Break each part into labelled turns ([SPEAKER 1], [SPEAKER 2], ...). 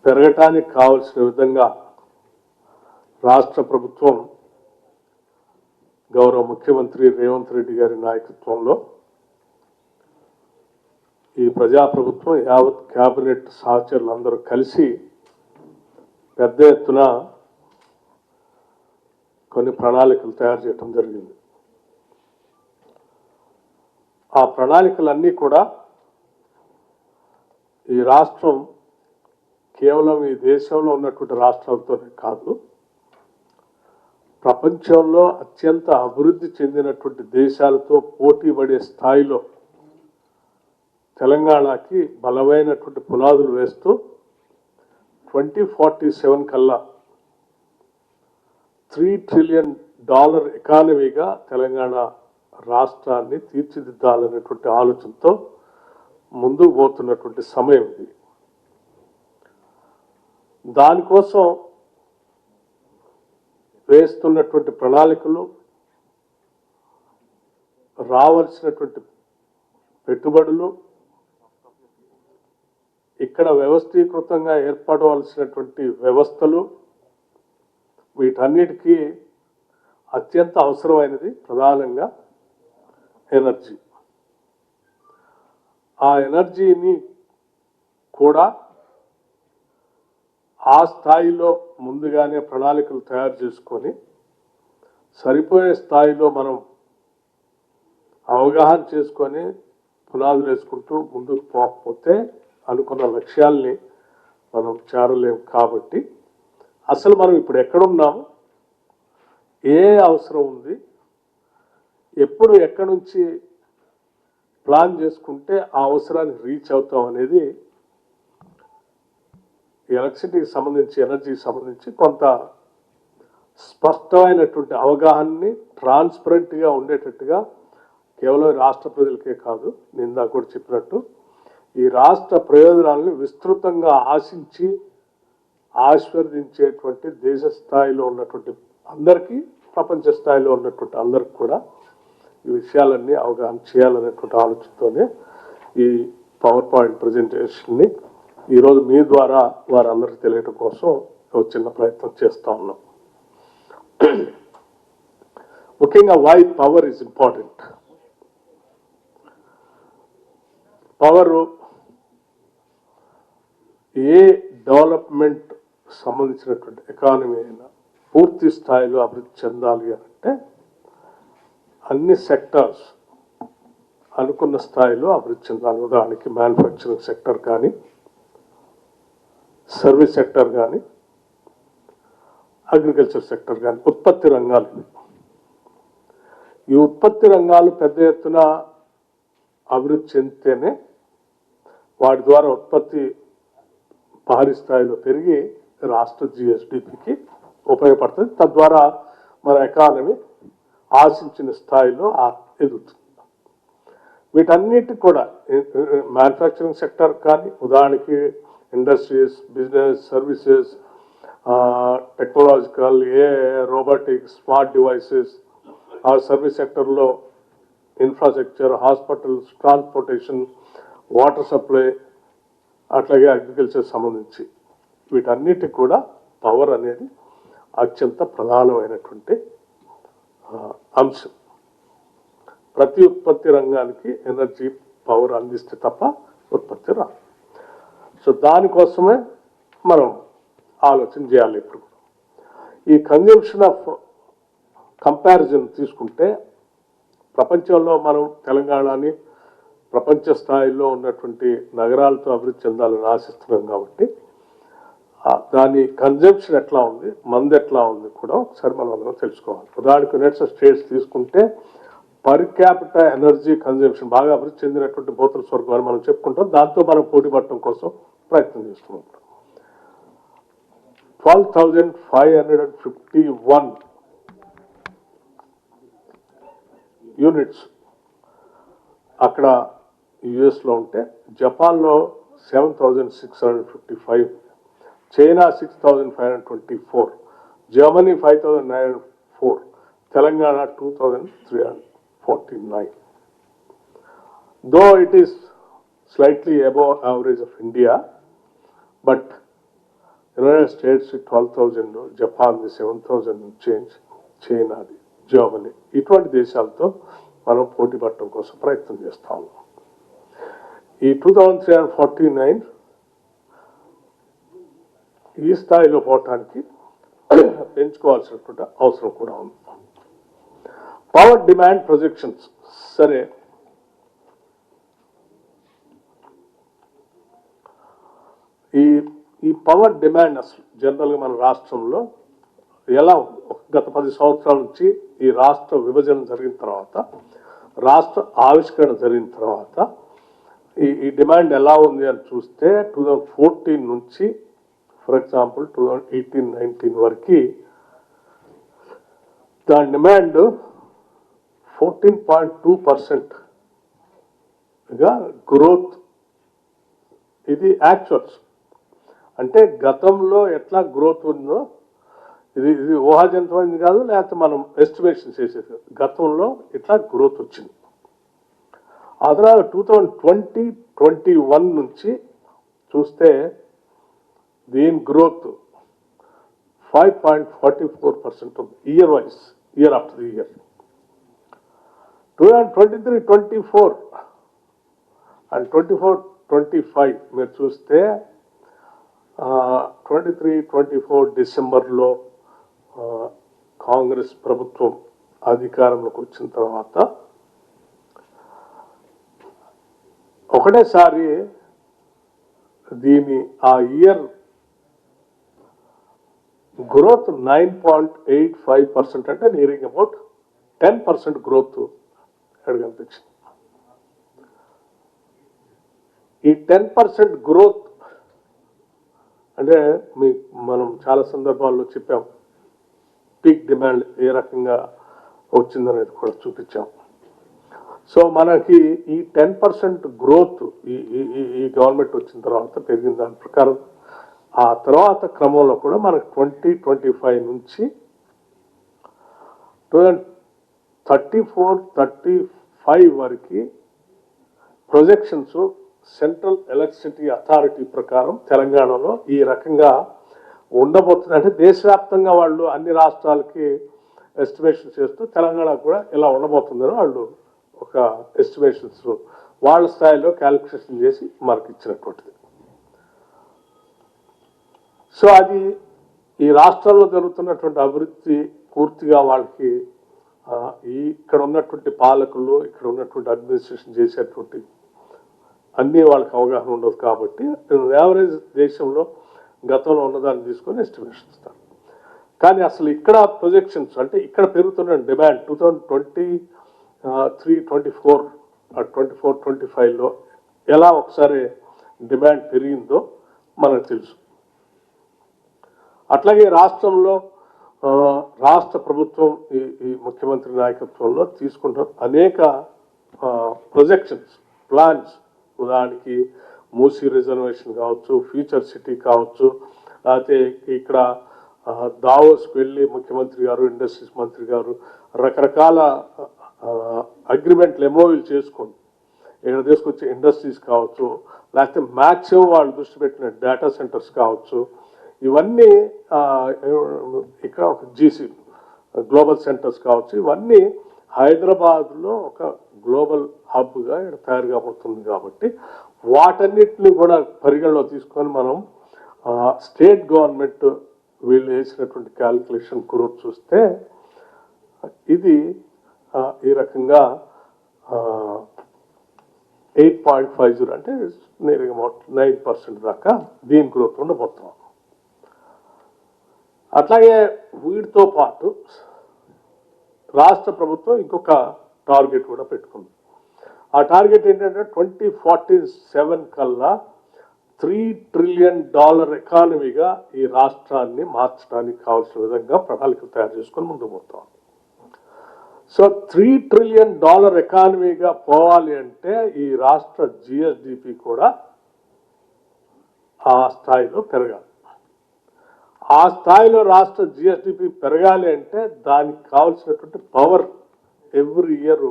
[SPEAKER 1] పెరగటానికి కావాల్సిన విధంగా రాష్ట్ర ప్రభుత్వం గౌరవ ముఖ్యమంత్రి రేవంత్ రెడ్డి గారి నాయకత్వంలో ఈ ప్రజాప్రభుత్వం యావత్ కేబినెట్ సహచరులందరూ కలిసి పెద్ద ఎత్తున కొన్ని ప్రణాళికలు తయారు చేయడం జరిగింది. ఆ ప్రణాళికలన్నీ కూడా ఈ రాష్ట్రం కేవలం ఈ దేశంలో ఉన్నటువంటి రాష్ట్రాలతోనే కాదు, ప్రపంచంలో అత్యంత అభివృద్ధి చెందినటువంటి దేశాలతో పోటీ పడే స్థాయిలో తెలంగాణకి బలమైనటువంటి పునాదులు వేస్తూ 2047 కల్లా $3 ట్రిలియన్ ఎకానమీగా తెలంగాణ రాష్ట్రాన్ని తీర్చిదిద్దాలనేటువంటి ఆలోచనతో ముందుకు పోతున్నటువంటి సమయం ఇది. దానికోసం వేస్తున్నటువంటి ప్రణాళికలు, రావాల్సినటువంటి పెట్టుబడులు, ఇక్కడ వ్యవస్థీకృతంగా ఏర్పడవలసినటువంటి వ్యవస్థలు, వీటన్నిటికీ అత్యంత అవసరమైనది ప్రధానంగా ఎనర్జీ. ఆ ఎనర్జీని కూడా ఆ స్థాయిలో ముందుగానే ప్రణాళికలు తయారు చేసుకొని సరిపోయే స్థాయిలో మనం అవగాహన చేసుకొని పునాదులు వేసుకుంటూ ముందుకు పోకపోతే అనుకున్న లక్ష్యాల్ని మనం చేరలేము. కాబట్టి అసలు మనం ఇప్పుడు ఎక్కడున్నాము, ఏ అవసరం ఉంది, ఎప్పుడు ఎక్కడి నుంచి ప్లాన్ చేసుకుంటే ఆ అవసరాన్ని రీచ్ అవుతాం అనేది ఎలక్ట్రిసిటీకి సంబంధించి, ఎనర్జీకి సంబంధించి కొంత స్పష్టమైనటువంటి అవగాహనని ట్రాన్స్పరెంట్గా ఉండేటట్టుగా కేవలం రాష్ట్ర ప్రజలకే కాదు, నిందా కూడా చెప్పినట్టు ఈ రాష్ట్ర ప్రయోజనాలను విస్తృతంగా ఆశించి ఆశీర్వదించేటువంటి దేశ స్థాయిలో ఉన్నటువంటి అందరికీ, ప్రపంచ స్థాయిలో ఉన్నటువంటి అందరికి కూడా ఈ విషయాలన్నీ అవగాహన చేయాలనేటువంటి ఆలోచనతోనే ఈ పవర్ పాయింట్ ప్రజెంటేషన్ని ఈరోజు మీ ద్వారా వారందరికీ తెలియటం కోసం ఒక చిన్న ప్రయత్నం చేస్తూ ఉన్నాం. ముఖ్యంగా why power is important. Power ఏ డెవలప్మెంట్ సంబంధించినటువంటి ఎకానమీ అయినా పూర్తి స్థాయిలో అభివృద్ధి చెందాలి అంటే అన్ని సెక్టార్స్ అనుకున్న స్థాయిలో అభివృద్ధి చెందాలి. ఉదాహరణకి మ్యానుఫ్యాక్చరింగ్ సెక్టర్ కానీ, సర్వీస్ సెక్టర్ కానీ, అగ్రికల్చర్ సెక్టర్ కానీ, ఉత్పత్తి రంగాలు. ఈ ఉత్పత్తి రంగాలు పెద్ద ఎత్తున అభివృద్ధి చెందితేనే వాటి ద్వారా ఉత్పత్తి భారీ స్థాయిలో పెరిగి రాష్ట్ర జిఎస్డిపికి ఉపయోగపడుతుంది. తద్వారా మన ఎకానమీ ఆశించిన స్థాయిలో ఎదుగుతుంది. వీటన్నిటి కూడా మ్యానుఫ్యాక్చరింగ్ సెక్టర్ కానీ, ఉదాహరణకి industries, business, services, technological, robotics, smart devices, ఆ సర్వీస్ సెక్టర్లో infrastructure, hospitals, transportation, water supply, అట్లాగే అగ్రికల్చర్ సంబంధించి వీటన్నిటికి కూడా పవర్ అనేది అత్యంత ప్రధానమైనటువంటి అంశం. ప్రతి ఉత్పత్తి రంగానికి ఎనర్జీ పవర్ అందిస్తే తప్ప ఉత్పత్తి రాదు. సో దానికోసమే మనం ఆలోచన చేయాలి. ఇప్పుడు ఈ కన్జంప్షన్ ఆఫ్ కంపారిజన్ తీసుకుంటే ప్రపంచంలో మనం తెలంగాణని ప్రపంచ స్థాయిలో ఉన్నటువంటి నగరాలతో అభివృద్ధి చెందాలని ఆశిస్తున్నాం. కాబట్టి దాని కన్జంప్షన్ ఎట్లా ఉంది, మంది ఎట్లా ఉంది కూడా ఒకసారి మనం అందరం తెలుసుకోవాలి. ఉదాహరణకు యునైటెడ్ స్టేట్స్ తీసుకుంటే పర్ క్యాపిటల్ ఎనర్జీ కన్జంప్షన్ బాగా అభివృద్ధి చెందినటువంటి బోతల స్వర్గం అని మనం చెప్పుకుంటాం. దాంతో మనం పోటీ పడటం కోసం ప్రయత్నం చేస్తున్నాం. 12,551 యూనిట్స్ అక్కడ యుఎస్లో ఉంటే, జపాన్లో 7,655, China 6,524, Germany 5,904, Telangana 2,349. Though it is slightly above average of India, but United States 12,000, జపాన్ది 7,000 చేంజ్, చైనాది, జర్మనీ, ఇటువంటి దేశాలతో మనం పోటీ పడటం కోసం ప్రయత్నం చేస్తా ఉన్నాం. ఈ 2349 ఈ స్థాయిలో పోవటానికి పెంచుకోవాల్సినటువంటి అవసరం కూడా ఉంది. పవర్ డిమాండ్ ప్రొజెక్షన్స్, సరే ఈ పవర్ డిమాండ్ అసలు జనరల్గా మన రాష్ట్రంలో ఎలా గత 10 సంవత్సరాల నుంచి ఈ రాష్ట్ర విభజన జరిగిన తర్వాత, రాష్ట్ర ఆవిష్కరణ జరిగిన తర్వాత ఈ డిమాండ్ ఎలా ఉంది అని చూస్తే 2014 నుంచి ఫర్ ఎగ్జాంపుల్ 2018-19 వరకు దాని డిమాండ్ 14.2%గా గ్రోత్. ఇది యాక్చువల్స్, అంటే గతంలో ఎట్లా గ్రోత్ ఉందో ఇది ఊహాజనితమైంది కాదు, లేకపోతే మనం ఎస్టిమేషన్ చేసేది. గతంలో ఇట్లా గ్రోత్ వచ్చింది. ఆ తర్వాత 2020-21 నుంచి చూస్తే దీని గ్రోత్ 5.44% ఉంది year wise, year after the year. 2023-24 and 24-25 మీరు చూస్తే 23-24 డిసెంబర్లో కాంగ్రెస్ ప్రభుత్వం అధికారంలోకి వచ్చిన తర్వాత ఒకటేసారి దీని ఆ ఇయర్ గ్రోత్ 9.85%, అంటే నియరింగ్ అబౌట్ 10% గ్రోత్ ఇక్కడ కనిపించింది. ఈ 10% గ్రోత్ అంటే మనం చాలా సందర్భాల్లో చెప్పాం, పీక్ డిమాండ్ ఏ రకంగా వచ్చిందనేది కూడా చూపించాం. సో మనకి ఈ 10% గ్రోత్ ఈ గవర్నమెంట్ వచ్చిన తర్వాత పెరిగిన దాని ప్రకారం ఆ తర్వాత క్రమంలో కూడా మనకు 2025 నుంచి 2034-35 వరకు ప్రొజెక్షన్స్ సెంట్రల్ ఎలక్ట్రిసిటీ అథారిటీ ప్రకారం తెలంగాణలో ఈ రకంగా ఉండబోతుంది. అంటే దేశవ్యాప్తంగా వాళ్ళు అన్ని రాష్ట్రాలకి ఎస్టిమేషన్ చేస్తూ తెలంగాణ కూడా ఇలా ఉండబోతుందని వాళ్ళు ఒక ఎస్టిమేషన్స్ వాళ్ళ స్థాయిలో క్యాలిక్యులేషన్ చేసి మనకి ఇచ్చినటువంటిది. సో అది ఈ రాష్ట్రాల్లో జరుగుతున్నటువంటి అభివృద్ధి పూర్తిగా వాళ్ళకి ఇక్కడ ఉన్నటువంటి పాలకులు, ఇక్కడ ఉన్నటువంటి అడ్మినిస్ట్రేషన్ చేసేటువంటి అన్నీ వాళ్ళకి అవగాహన ఉండదు. కాబట్టి యావరేజ్ దేశంలో గతంలో ఉన్నదాన్ని తీసుకొని ఎస్టిమేషన్ ఇస్తారు. కానీ అసలు ఇక్కడ ప్రొజెక్షన్స్ అంటే ఇక్కడ పెరుగుతున్న డిమాండ్ 2023-24-25లో ఎలా ఒకసారి డిమాండ్ పెరిగిందో మనకు తెలుసు. అట్లాగే రాష్ట్రంలో రాష్ట్ర ప్రభుత్వం ఈ ముఖ్యమంత్రి నాయకత్వంలో తీసుకుంటున్న అనేక ప్రొజెక్షన్స్, ప్లాన్స్, ఉదాహరణకి మూసీ రిజర్వేషన్ కావచ్చు, ఫ్యూచర్ సిటీ కావచ్చు, లేకపోతే ఇక్కడ దావోస్కి వెళ్ళి ముఖ్యమంత్రి గారు, ఇండస్ట్రీస్ మంత్రి గారు రకరకాల అగ్రిమెంట్లు ఎంఓయూలు చేసుకొని ఇక్కడ తీసుకొచ్చే ఇండస్ట్రీస్ కావచ్చు, లేకపోతే మ్యాక్సిమం వాళ్ళు దృష్టి పెట్టిన డేటా సెంటర్స్ కావచ్చు, ఇవన్నీ ఇక్కడ ఒక జీసీ గ్లోబల్ సెంటర్స్ కావచ్చు, ఇవన్నీ హైదరాబాద్లో ఒక గ్లోబల్ హబ్గా ఇక్కడ తయారు కాబోతుంది. కాబట్టి వాటన్నిటిని కూడా పరిగణలో తీసుకొని మనం స్టేట్ గవర్నమెంట్ వీళ్ళు వేసినటువంటి క్యాలిక్యులేషన్ గ్రోత్ చూస్తే ఇది ఈ రకంగా 8.50 అంటే నేరుగా 9% దాకా దీని గ్రోత్ ఉండబోతున్నాం. అట్లాగే వీటితో పాటు రాష్ట్ర ప్రభుత్వం ఇంకొక టార్గెట్ కూడా పెట్టుకుంది. ఆ టార్గెట్ ఏంటంటే 2047 కల్లా $3 ట్రిలియన్ ఎకానమీగా ఈ రాష్ట్రాన్ని మార్చడానికి కావాల్సిన విధంగా ప్రణాళికలు తయారు చేసుకొని ముందుకు పోతాం. సో $3 ట్రిలియన్ ఎకానమీగా పోవాలి అంటే ఈ రాష్ట్ర జిఎస్డిపి కూడా ఆ స్థాయిలో పెరగాలి. ఆ స్థాయిలో రాష్ట్ర జిఎస్డిపి పెరగాలి అంటే దానికి కావాల్సినటువంటి పవర్ ఎవ్రీ ఇయర్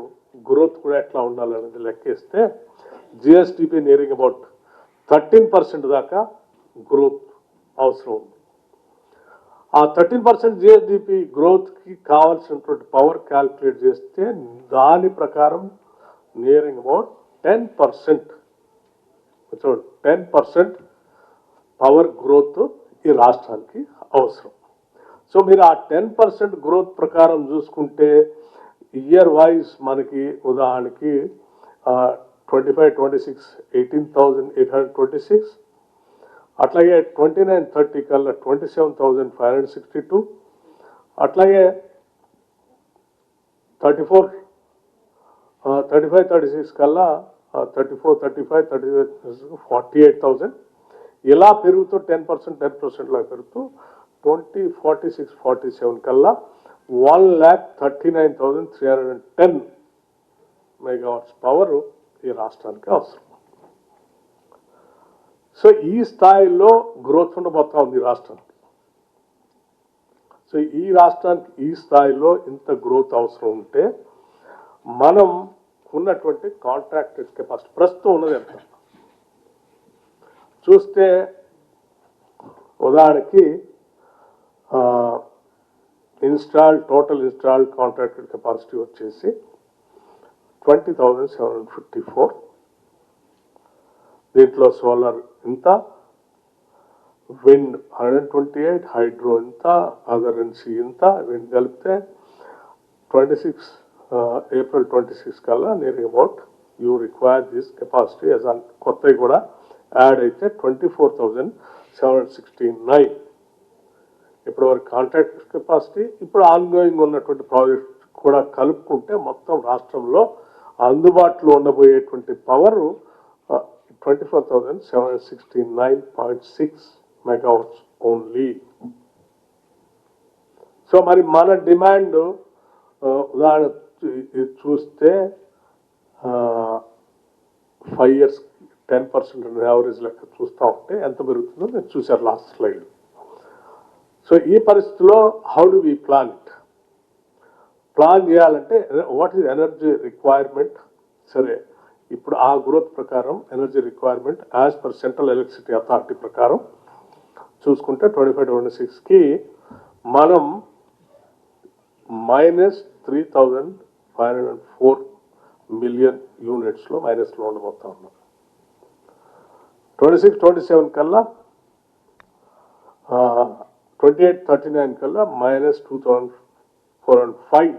[SPEAKER 1] గ్రోత్ కూడా ఎట్లా ఉండాలనేది లెక్కేస్తే జిఎస్డిపి నియరింగ్ అబౌట్ 13% దాకా గ్రోత్ అవసరం ఉంది. ఆ 13% జిఎస్డిపి గ్రోత్కి కావాల్సినటువంటి పవర్ క్యాల్కులేట్ చేస్తే దాని ప్రకారం నియరింగ్ అబౌట్ 10%, చూడండి 10% పవర్ గ్రోత్ ఈ రాష్ట్రానికి అవసరం. సో మీరు ఆ 10% గ్రోత్ ప్రకారం చూసుకుంటే ఇయర్ వైజ్ మనకి ఉదాహరణకి 25-26 18,826, అట్లాగే 29-30 కల్లా 27,562, అట్లాగే 35-36 కల్లా 48,000, ఇలా పెరుగుతూ 10% లా పెరుగుతూ 2046-47 కల్లా 1,39,310 మెగావాట్స్ పవర్ ఈ రాష్ట్రానికి అవసరం. సో ఈ స్థాయిలో గ్రోత్ ఉండబోతా ఉంది ఈ రాష్ట్రానికి. సో ఈ రాష్ట్రానికి ఈ స్థాయిలో ఇంత గ్రోత్ అవసరం ఉంటే మనం ఉన్నటువంటి కాంట్రాక్టెడ్ కెపాసిటీ ప్రస్తుతం ఉన్నది ఎంత చూస్తే ఉదాహరణకి టోటల్ ఇన్స్టాల్డ్ కాంట్రాక్టెడ్ కెపాసిటీ వచ్చేసి 20,754. దీంట్లో సోలార్ ఇంత, విండ్ 128, హైడ్రో ఇంత, అదర్ ఎన్సీ ఇంత, విండ్ కలిపితే 26 April 26 కల్లా near about you require this capacity as an కొత్తవి కూడా యాడ్ అయితే 24,769. ఇప్పుడు వరకు కాంట్రాక్ట్ కెపాసిటీ ఇప్పుడు ఆన్గోయింగ్ ఉన్నటువంటి ప్రాజెక్ట్ కూడా కలుపుకుంటే మొత్తం రాష్ట్రంలో అందుబాటులో ఉండబోయేటువంటి పవర్ 24,769.6 మెగావాట్స్ ఓన్లీ. సో మరి మన డిమాండ్ ఉదాహరణ చూస్తే 5 years 10% యావరేజ్ లెక్క చూస్తూ ఉంటే ఎంత పెరుగుతుందో నేను చూశారు లాస్ట్ స్లైడ్. సో ఈ పరిస్థితిలో how do we plan it? Plan చేయాలంటే వాట్ ఈజ్ ఎనర్జీ రిక్వైర్మెంట్? సరే, ఇప్పుడు ఆ గ్రోత్ ప్రకారం energy requirement as per central electricity authority ప్రకారం చూసుకుంటే 25-26కి మనం -3,504 మిలియన్ యూనిట్స్లో మైనస్లో ఉండబోతా ఉన్నాం. 26-27 కల్లా 28-39 కల్లా -2,405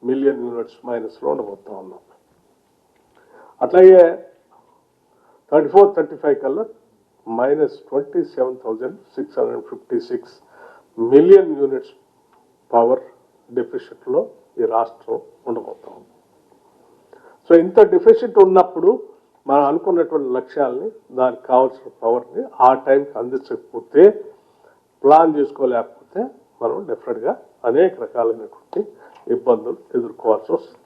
[SPEAKER 1] మిలియన్ యూనిట్స్ మైనస్లో ఉండబోతా ఉన్నాం. అట్లాగే 34-35 కల్లా -27,656 మిలియన్ యూనిట్స్ పవర్ డెఫిసిట్లో ఈ రాష్ట్రం ఉండబోతాం. సో ఇంత డెఫిసిట్ ఉన్నప్పుడు మనం అనుకున్నటువంటి లక్ష్యాలని దానికి కావాల్సిన పవర్ని ఆ టైంకి అందించకపోతే, ప్లాన్ చేసుకోలేకపోతే మనం డెఫినెట్గా అనేక రకాలైనటువంటి ఇబ్బందులు ఎదుర్కోవాల్సి వస్తుంది.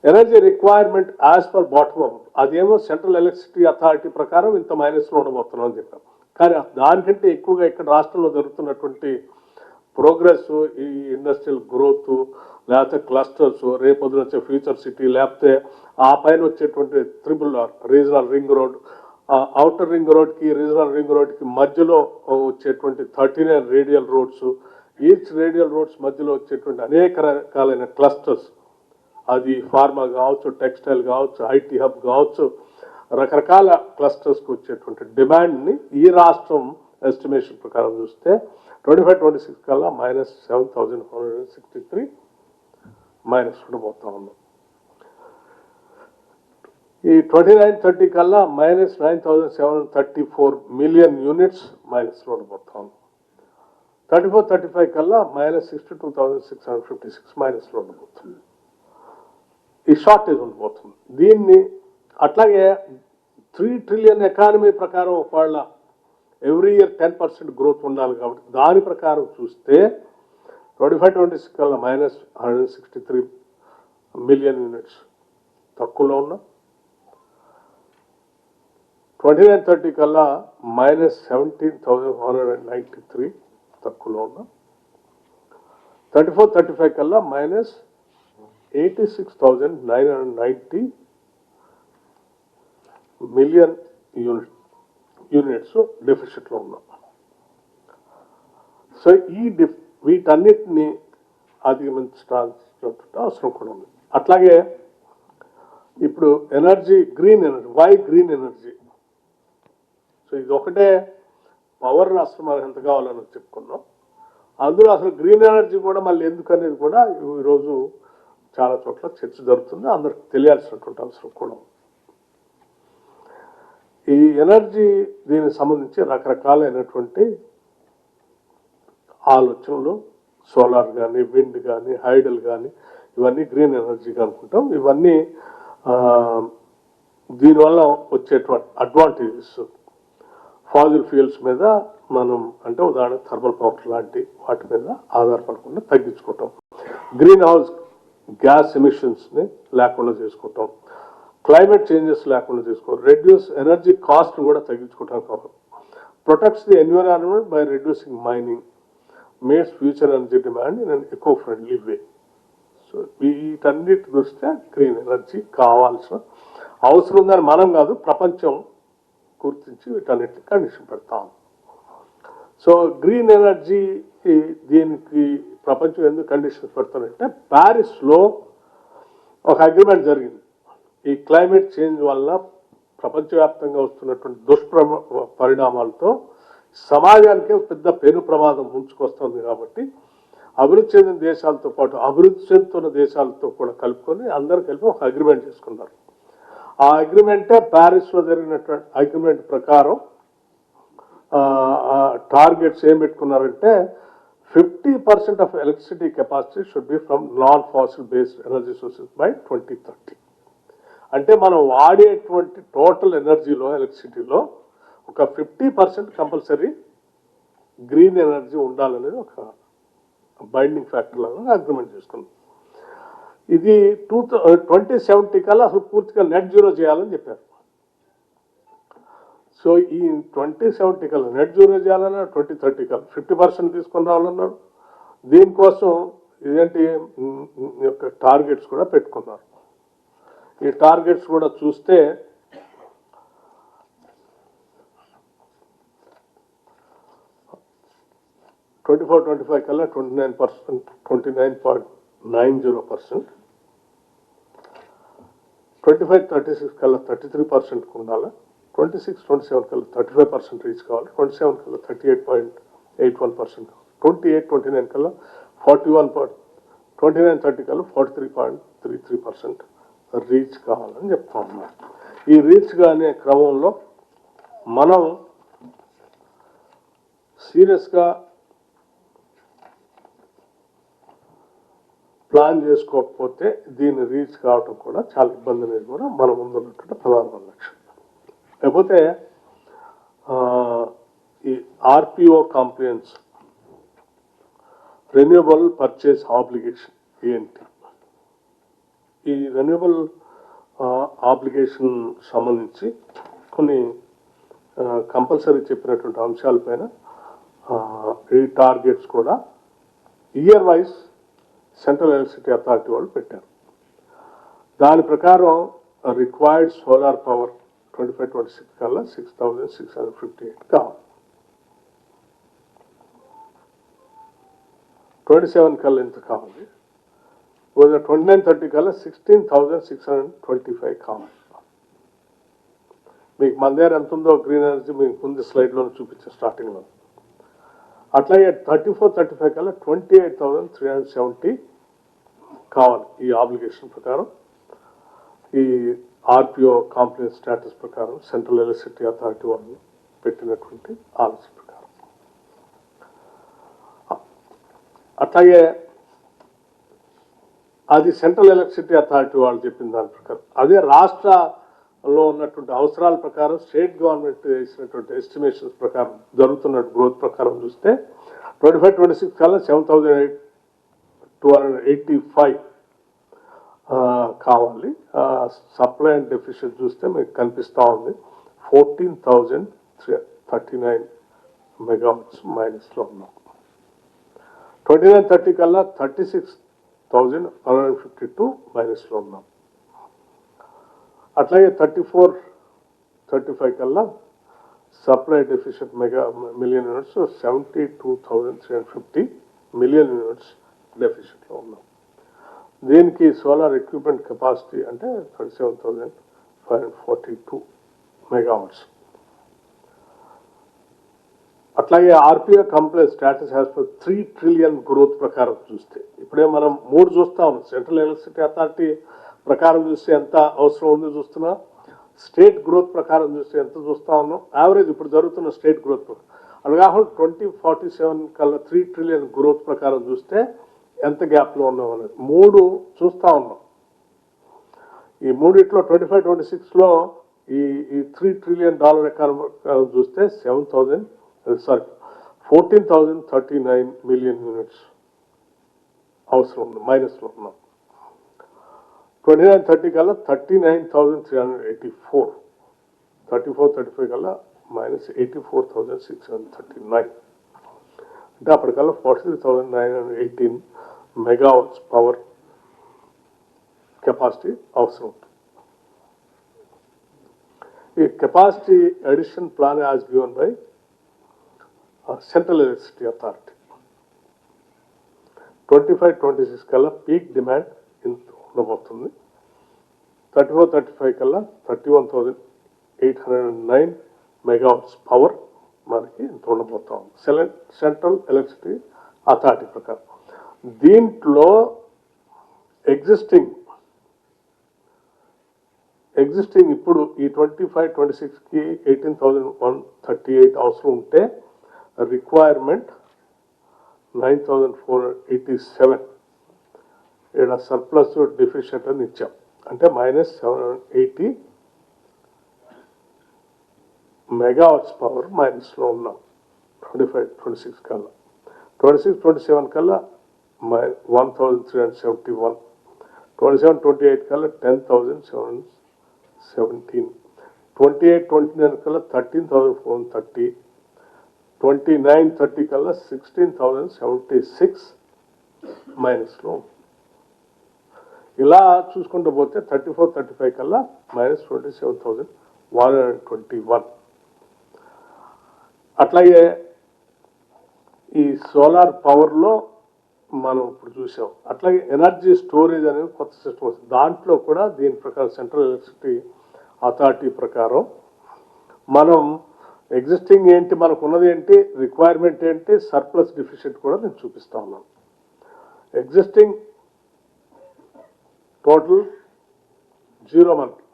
[SPEAKER 1] Energy requirement as per bottom up అదేమో సెంట్రల్ ఎలక్ట్రిసిటీ అథారిటీ ప్రకారం ఇంత మైనస్లో ఉండబోతున్నాం అని చెప్పాం. కానీ దానికంటే ఎక్కువగా ఇక్కడ రాష్ట్రంలో జరుగుతున్నటువంటి ప్రోగ్రెస్, ఈ ఇండస్ట్రియల్ గ్రోత్, లేకపోతే క్లస్టర్స్, రేపొద్దున వచ్చే ఫ్యూచర్ సిటీ, లేకపోతే ఆ పైన వచ్చేటువంటి RRR regional ring road, outer ring రోడ్కి రీజనల్ రింగ్ రోడ్కి మధ్యలో వచ్చేటువంటి 39 radial roads, each radial roads మధ్యలో వచ్చేటువంటి అనేక రకాలైన క్లస్టర్స్, అది ఫార్మా కావచ్చు, టెక్స్టైల్ కావచ్చు, ఐటీ హబ్ కావచ్చు, రకరకాల క్లస్టర్స్కి వచ్చేటువంటి డిమాండ్ని ఈ రాష్ట్రం ఎస్టిమేషన్ ప్రకారం చూస్తే 25-26 కల్లా -7,163 మైనస్ ఉండబోతా ఉన్నాం. ఈ 29-30 కల్లా -9,734 మిలియన్ యూనిట్స్ మైనస్లో ఉండబోతా ఉన్నాం. 34-35 కల్లా -62,656 మైనస్లో ఉండబోతుంది. ఈ షార్టేజ్ ఉండబోతుంది. దీన్ని అట్లాగే 3 trillion ఎకానమీ ప్రకారం ఒకవేళ ఎవ్రీ ఇయర్ 10% గ్రోత్ ఉండాలి కాబట్టి దాని ప్రకారం చూస్తే 25-26 కల్లా -163 మిలియన్ యూనిట్స్ తక్కువలో ఉన్నాం. 29-30 కల్లా -17,193 తక్కువలో ఉన్నాం. 34-35 కల్లా -86,990 మిలియన్ యూనిట్స్ డెఫిసిట్లో ఉన్నాం. సో వీటన్నిటిని అధిగమించాల్సిన అవసరం కూడా ఉంది. అట్లాగే ఇప్పుడు energy, green energy, why green energy. So ఇది ఒకటే పవర్ అసలు మనకు ఎంత కావాలని చెప్పుకున్నాం. అందులో అసలు గ్రీన్ ఎనర్జీ కూడా మళ్ళీ ఎందుకు అనేది కూడా ఈరోజు చాలా చోట్ల చర్చ జరుగుతుంది. అందరికి తెలియాల్సినటువంటి అవసరం కూడా. ఈ ఎనర్జీ దీనికి సంబంధించి రకరకాలైనటువంటి ఆలోచనలు, సోలార్ కానీ, విండ్ కానీ, హైడల్ కానీ, ఇవన్నీ గ్రీన్ ఎనర్జీగా అనుకుంటాం. ఇవన్నీ దీనివల్ల వచ్చేటువంటి అడ్వాంటేజెస్ ఫాజిల్ ఫ్యూయల్స్ మీద మనం, అంటే ఉదాహరణ థర్మల్ పవర్ లాంటి వాటి మీద ఆధారపడకుండా తగ్గించుకుంటాం. గ్రీన్ హౌస్ గ్యాస్ ఎమిషన్స్ని లేకుండా చేసుకుంటాం. క్లైమేట్ చేంజెస్ లేకుండా చేసుకోవడం, రెడ్యూస్ ఎనర్జీ కాస్ట్ కూడా తగ్గించుకుంటాం. కాబట్టి protects the environment by reducing mining, maids future energy demand in an eco friendly way. So వీటన్నిటి దృష్ట్యా గ్రీన్ ఎనర్జీ కావాల్సిన అవసరం ఉందని మనం కాదు, ప్రపంచం గుర్తించి వీటన్నిటిని కండిషన్ పెడతాం. సో గ్రీన్ ఎనర్జీ దీనికి ప్రపంచం ఎందుకు కండిషన్స్ పెడతానంటే, ప్యారిస్లో ఒక అగ్రిమెంట్ జరిగింది. ఈ క్లైమేట్ చేంజ్ వల్ల ప్రపంచవ్యాప్తంగా వస్తున్నటువంటి పరిణామాలతో సమాజానికే పెద్ద పెను ప్రమాదం ముంచుకొస్తుంది. కాబట్టి అభివృద్ధి చెందిన దేశాలతో పాటు అభివృద్ధి చెందుతున్న దేశాలతో కూడా కలుపుకొని అందరూ కలిపి ఒక అగ్రిమెంట్ చేసుకున్నారు. ఆ అగ్రిమెంటే ప్యారిస్లో జరిగినటువంటి అగ్రిమెంట్ ప్రకారం టార్గెట్స్ ఏం పెట్టుకున్నారంటే 50% of electricity capacity should be from non fossil based energy sources by 2030. అంటే మనం వాడేటువంటి టోటల్ ఎనర్జీలో, ఎలక్ట్రిసిటీలో ఒక 50% కంపల్సరీ గ్రీన్ ఎనర్జీ ఉండాలనేది ఒక బైండింగ్ ఫ్యాక్టర్ లాగా అగ్రిమెంట్ చేసుకున్నాం. ఇది 2070 కల్లా అసలు పూర్తిగా నెట్ జీరో చేయాలని చెప్పారు. సో ఈ 2070 కల్లా నెట్ జీరో చేయాలన్నారు, 2030 కల్లా 50% తీసుకొని రావాలన్నారు. దీనికోసం ఇదేంటి యొక్క టార్గెట్స్ కూడా పెట్టుకున్నారు. ఈ టార్గెట్స్ కూడా చూస్తే ట్వంటీ ఫైవ్ కల్లా 29%, 29.90%, 25-36 కల్లా 33% ఉండాలి, 26-27 కల్లా 35% రీచ్ కావాలి, 27 కల్లా 38.81%, 28-29 కల్లా 29-30 కల్లా 43.33% రీచ్ కావాలని చెప్తా ఉన్నారు. ఈ రీచ్ అనే క్రమంలో మనం సీరియస్గా ప్లాన్ చేసుకోకపోతే దీన్ని రీచ్ కావటం కూడా చాలా ఇబ్బంది అనేది కూడా మన ముందున్నటువంటి ప్రధానమైన లక్ష్యం. లేకపోతే ఈ RPO compliance, renewable purchase obligation ఏంటి? ఈ రెన్యూవబుల్ ఆబ్లిగేషన్ సంబంధించి కొన్ని కంపల్సరీ చెప్పినటువంటి అంశాలపైన ఈ టార్గెట్స్ కూడా year wise central electricity authority వాళ్ళు పెట్టారు. దాని ప్రకారం రిక్వైర్డ్ సోలార్ పవర్ 25-26 కల్లా 6,658 కావాలి, 27 కల్లా ఎంత కావాలి, 29-30 కల్లా 16,625 కావాలి. మీకు మన దగ్గర ఎంత ఉందో గ్రీన్ ఎనర్జీ మీకు ముందు స్లైడ్లో చూపించే స్టార్టింగ్లో. అట్లాగే 34-35 కల్లా 28,370 కావాలి. ఈ ఆబ్లిగేషన్ ప్రకారం, ఈ ఆర్పిఓ కాంప్లయన్స్ స్టేటస్ ప్రకారం సెంట్రల్ ఎలక్ట్రిసిటీ అథారిటీ వాళ్ళు పెట్టినటువంటి ఆలోచన ప్రకారం. అట్లాగే అది సెంట్రల్ ఎలక్ట్రిసిటీ అథారిటీ వాళ్ళు చెప్పిన దాని ప్రకారం, అదే రాష్ట్రంలో ఉన్నటువంటి అవసరాల ప్రకారం స్టేట్ గవర్నమెంట్ వేసినటువంటి ఎస్టిమేషన్స్ ప్రకారం జరుగుతున్న గ్రోత్ ప్రకారం చూస్తే 25-26 కల్లా 7,285 కావాలి. సప్లై అండ్ డెఫిషియట్ చూస్తే మీకు కనిపిస్తూ ఉంది 14,039 మెగావాట్స్ మైనస్లో ఉన్నాం. 29-30 కల్లా 36,152 మైనస్లో ఉన్నాం. అట్లాగే 34-35 కల్లా supply deficit million units 72,350 million units డెఫిషియట్లో ఉన్నాం. దీనికి సోలార్ ఎక్విప్మెంట్ కెపాసిటీ అంటే 37,542 మెగావాట్స్. అట్లాగే RPO compliant status as per 3 trillion growth ప్రకారం చూస్తే ఇప్పుడే మనం 3 చూస్తా ఉన్నాం. సెంట్రల్ ఎలక్ట్రిసిటీ అథారిటీ ప్రకారం చూస్తే ఎంత అవసరం ఉందో చూస్తున్నా, స్టేట్ గ్రోత్ ప్రకారం చూస్తే ఎంత చూస్తా ఉన్నాం, యావరేజ్ ఇప్పుడు జరుగుతున్న స్టేట్ గ్రోత్ అది కాకుండా 2047 కల్లా 3 ట్రిలియన్ గ్రోత్ ప్రకారం చూస్తే ఎంత గ్యాప్లో ఉన్నాం అనేది 3 చూస్తా ఉన్నాం. ఈ మూడిట్లో 25-26లో ఈ $3 ట్రిలియన్ ఎకానమీ చూస్తే 14,039 మిలియన్ యూనిట్స్ అవసరం ఉంది, మైనస్లో ఉన్నాం. 29-30 కల్లా 39,384, 34-35 కల్లా -84,639, అంటే అప్పటికల్లా 43,918 మెగావాట్స్ పవర్ కెపాసిటీ అవసరం ఉంటుంది. ఈ capacity addition plan as given by central electricity authority. 25-26 కల్లా పీక్ డిమాండ్ ఇంత ఉండబోతుంది. 34-35 కల్లా 31,809 మెగావాట్స్ పవర్ మనకి ఇంత ఉండబోతాం సెంట్రల్ ఎలక్ట్రిసిటీ అథారిటీ ప్రకారం. దీంట్లో ఎగ్జిస్టింగ్ ఇప్పుడు ఈ 25-26కి 18,138 అవసరం ఉంటే రిక్వైర్మెంట్ 9,487 ఇక్కడ సర్ప్లస్ డెఫిషియెంట్ అని ఇచ్చాం, అంటే -780 మెగావాట్స్ పవర్ మైనస్లో ఉన్నాం 25-26 కల్లా. 26-27 కల్లా 1,371, 27-28 కల్లా 10,717, 28-29 కల్లా 13,430, 29-30 కల్లా 16,076 మైనస్లో. ఇలా చూసుకుంటూ పోతే 34-35 కల్లా -27,121. అట్లాగే ఈ సోలార్ పవర్లో మనం ఇప్పుడు చూసాం. అట్లాగే ఎనర్జీ స్టోరేజ్ అనేది కొత్త సిస్టమ్ వస్తుంది. దాంట్లో కూడా దీని ప్రకారం సెంట్రల్ ఎలక్ట్రిసిటీ అథారిటీ ప్రకారం మనం ఎగ్జిస్టింగ్ ఏంటి, మనకు ఉన్నది ఏంటి, రిక్వైర్మెంట్ ఏంటి, సర్ప్లస్ డెఫిషియెంట్ కూడా నేను చూపిస్తా ఉన్నాను. ఎగ్జిస్టింగ్ టోటల్ 0 మనకి.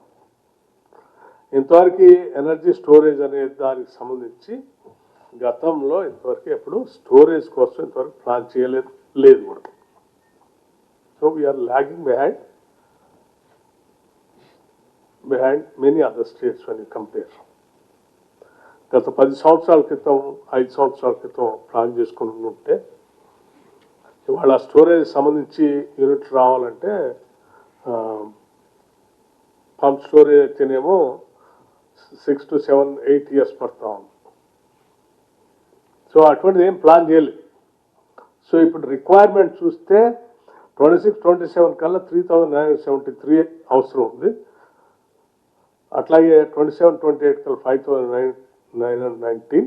[SPEAKER 1] ఇంతవరకు ఎనర్జీ స్టోరేజ్ అనే దానికి సంబంధించి గతంలో ఇంతవరకు ఎప్పుడు స్టోరేజ్ కోసం ఇంతవరకు ప్లాన్ లేదు కూడా. So we are lagging behind many other states when you compare. గత 10 సంవత్సరాల క్రితం 5 సంవత్సరాల క్రితం ప్లాన్ చేసుకుని ఉంటే ఇవాళ స్టోరేజ్ సంబంధించి యూనిట్ రావాలంటే పంప్ స్టోరేజ్ అయితేనేమో 6 to 7, 8 years పడతా ఉంది. సో అటువంటిది ఏం ప్లాన్ చేయలేదు. సో ఇప్పుడు రిక్వైర్మెంట్ చూస్తే 26-27 కల్లా 3,973 అవసరం ఉంది. అట్లాగే 27-28 కల్లా 5,919.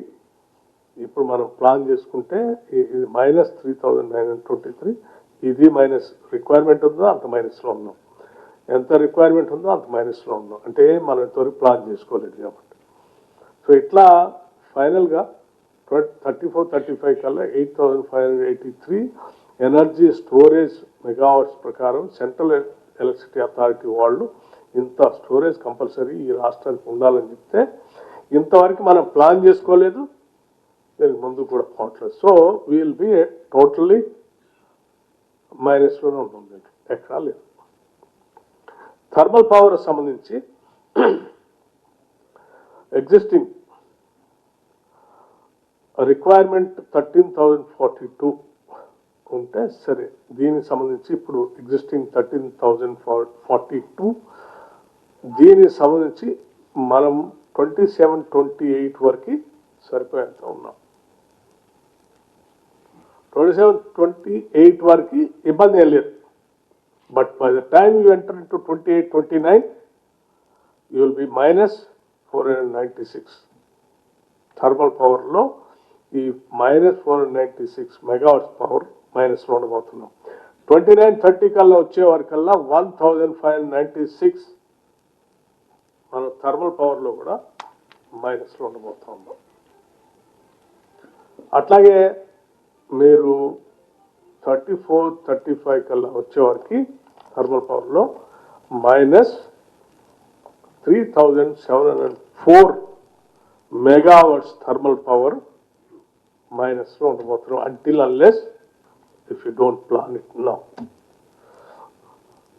[SPEAKER 1] ఇప్పుడు మనం ప్లాన్ చేసుకుంటే ఇది -3,923. ఇది మైనస్ రిక్వైర్మెంట్ ఉందో అంత మైనస్లో ఉన్నాం, ఎంత రిక్వైర్మెంట్ ఉందో అంత మైనస్లో ఉన్నాం, అంటే మనం ఇంతవరకు ప్లాన్ చేసుకోలేదు కాబట్టి. సో ఇట్లా ఫైనల్గా 34-35 కల్లా 8,583 ఎనర్జీ స్టోరేజ్ మెగావాట్స్ ప్రకారం సెంట్రల్ ఎలక్ట్రిసిటీ అథారిటీ వాళ్ళు ఇంత స్టోరేజ్ కంపల్సరీ ఈ రాష్ట్రానికి ఉండాలని చెప్తే ఇంతవరకు మనం ప్లాన్ చేసుకోలేదు, దీనికి ముందు కూడా పోవట్లేదు. సో విల్ బి టోటల్లీ మైనస్లోనే ఉంటుంది, ఎక్కడా లేదు. థర్మల్ పవర్ సంబంధించి ఎగ్జిస్టింగ్ రిక్వైర్మెంట్ 13,042 ఉంటే సరే, దీనికి సంబంధించి ఇప్పుడు ఎగ్జిస్టింగ్ 13,042, దీనికి సంబంధించి మనం 27-28 వరకు సరిపోయేంత ఉన్నాం. 27-28 వరకు ఇబ్బంది ఏం లేదు. But by the time you enter into 28-29 you will be -496. Thermal పవర్లో ఈ -496 మెగావాట్స్ పవర్ మైనస్లో ఉండబోతున్నాం. 29-30 కల్లా వచ్చే వరకల్లా 1596 మన థర్మల్ పవర్లో కూడా మైనస్లో ఉండబోతున్నాం. అట్లాగే మీరు 34-35 కల్లా వచ్చేవారికి థర్మల్ పవర్లో -3704 మెగావాట్స్ థర్మల్ పవర్ మైనస్లో ఉండబోతున్నాం. Until unless if you don't plan it now.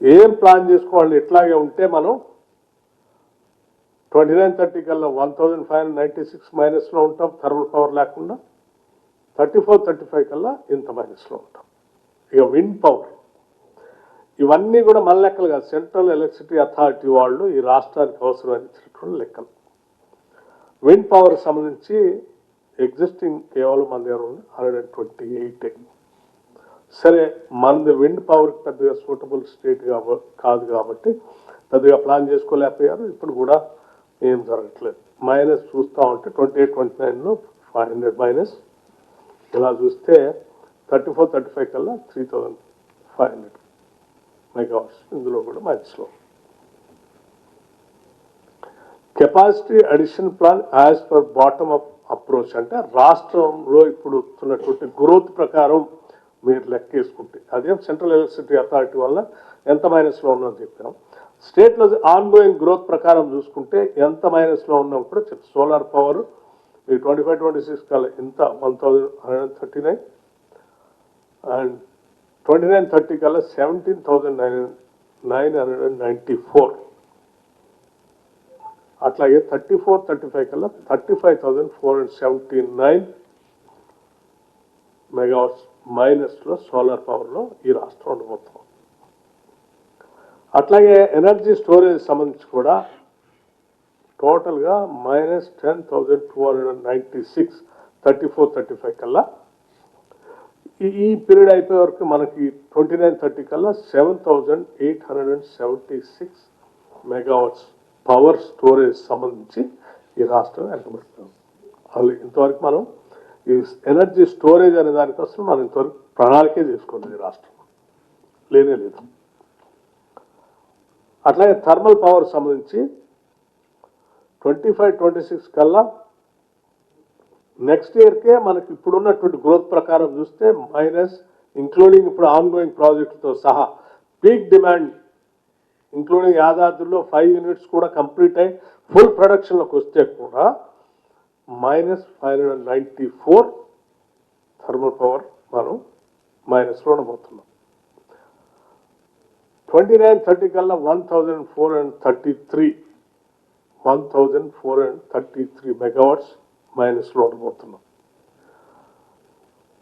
[SPEAKER 1] ఏం ప్లాన్ చేసుకోవాలి? ఇట్లాగే ఉంటే మనం 29-30 కల్లా 1596 మైనస్లో ఉంటాం థర్మల్ పవర్ లేకుండా. 34-35 కల్లా ఇంత మైనస్లో ఉంటాం. ఇక విండ్ పవర్ ఇవన్నీ కూడా మన లెక్కలు కాదు, సెంట్రల్ ఎలక్ట్రిసిటీ అథారిటీ వాళ్ళు ఈ రాష్ట్రానికి అవసరమైనటువంటి లెక్కలు. విండ్ పవర్ సంబంధించి ఎగ్జిస్టింగ్ కేవలం మన దగ్గర 128. సరే, మనది విండ్ పవర్ పెద్దగా సూటబుల్ స్టేట్ కాదు కాబట్టి పెద్దగా ప్లాన్ చేసుకోలేకపోయారు. ఇప్పుడు కూడా ఏం జరగట్లేదు. మైనస్ చూస్తూ ఉంటే 28-29లో 500 మైనస్, ఇలా చూస్తే 34-35 కల్లా 3500 మెగావాట్స్ ఇందులో కూడా మైనస్లో. Capacity addition plan as per bottom up approach అంటే రాష్ట్రంలో ఇప్పుడు వస్తున్నటువంటి గ్రోత్ ప్రకారం మీరు లెక్కేసుకుంటే అదేం సెంట్రల్ ఎలక్ట్రిసిటీ అథారిటీ వల్ల ఎంత మైనస్లో ఉన్నదో చెప్పాం. స్టేట్లో ఆన్ గోయింగ్ గ్రోత్ ప్రకారం చూసుకుంటే ఎంత మైనస్లో ఉన్నాం కూడా చెప్పి. సోలార్ పవర్ ఈ 25-26 కల్లా ఇంత 1139 అండ్ 29-30 కల్లా 17,994. అట్లాగే 34-35 కల్లా 35,479 మెగావాట్స్ మైనస్లో సోలార్ పవర్లో ఈ రాష్ట్రం ఉండబోతున్నాం. అట్లాగే ఎనర్జీ స్టోరేజ్ సంబంధించి కూడా టోటల్గా -10,296 34-35 కల్లా. ఈ పీరియడ్ అయిపోయే వరకు మనకి 29-30 కల్లా 7,876 మెగావాట్స్ పవర్ స్టోరేజ్ సంబంధించి ఈ రాష్ట్రం వెంటబడుతుంది. అది ఇంతవరకు మనం ఈ ఎనర్జీ స్టోరేజ్ అనే దానికోసం మనం ఇంతవరకు ప్రణాళికే చేసుకోలేదు ఈ రాష్ట్రం, లేనే లేదు. అట్లాగే థర్మల్ పవర్ సంబంధించి 25-26 కల్లా నెక్స్ట్ ఇయర్కే మనకి ఇప్పుడున్నటువంటి గ్రోత్ ప్రకారం చూస్తే మైనస్, ఇంక్లూడింగ్ ఇప్పుడు ఆన్ గోయింగ్ ప్రాజెక్టుతో సహా పీక్ డిమాండ్ ఇంక్లూడింగ్ యాదాద్రిలో 5 యూనిట్స్ కూడా కంప్లీట్ అయ్యి ఫుల్ ప్రొడక్షన్లోకి వస్తే కూడా -594 థర్మల్ పవర్ మనం మైనస్లో ఉండబోతున్నాం. 29-30 కల్లా 1,433 మెగావాట్స్ మైనస్లో ఉండబోతున్నాం.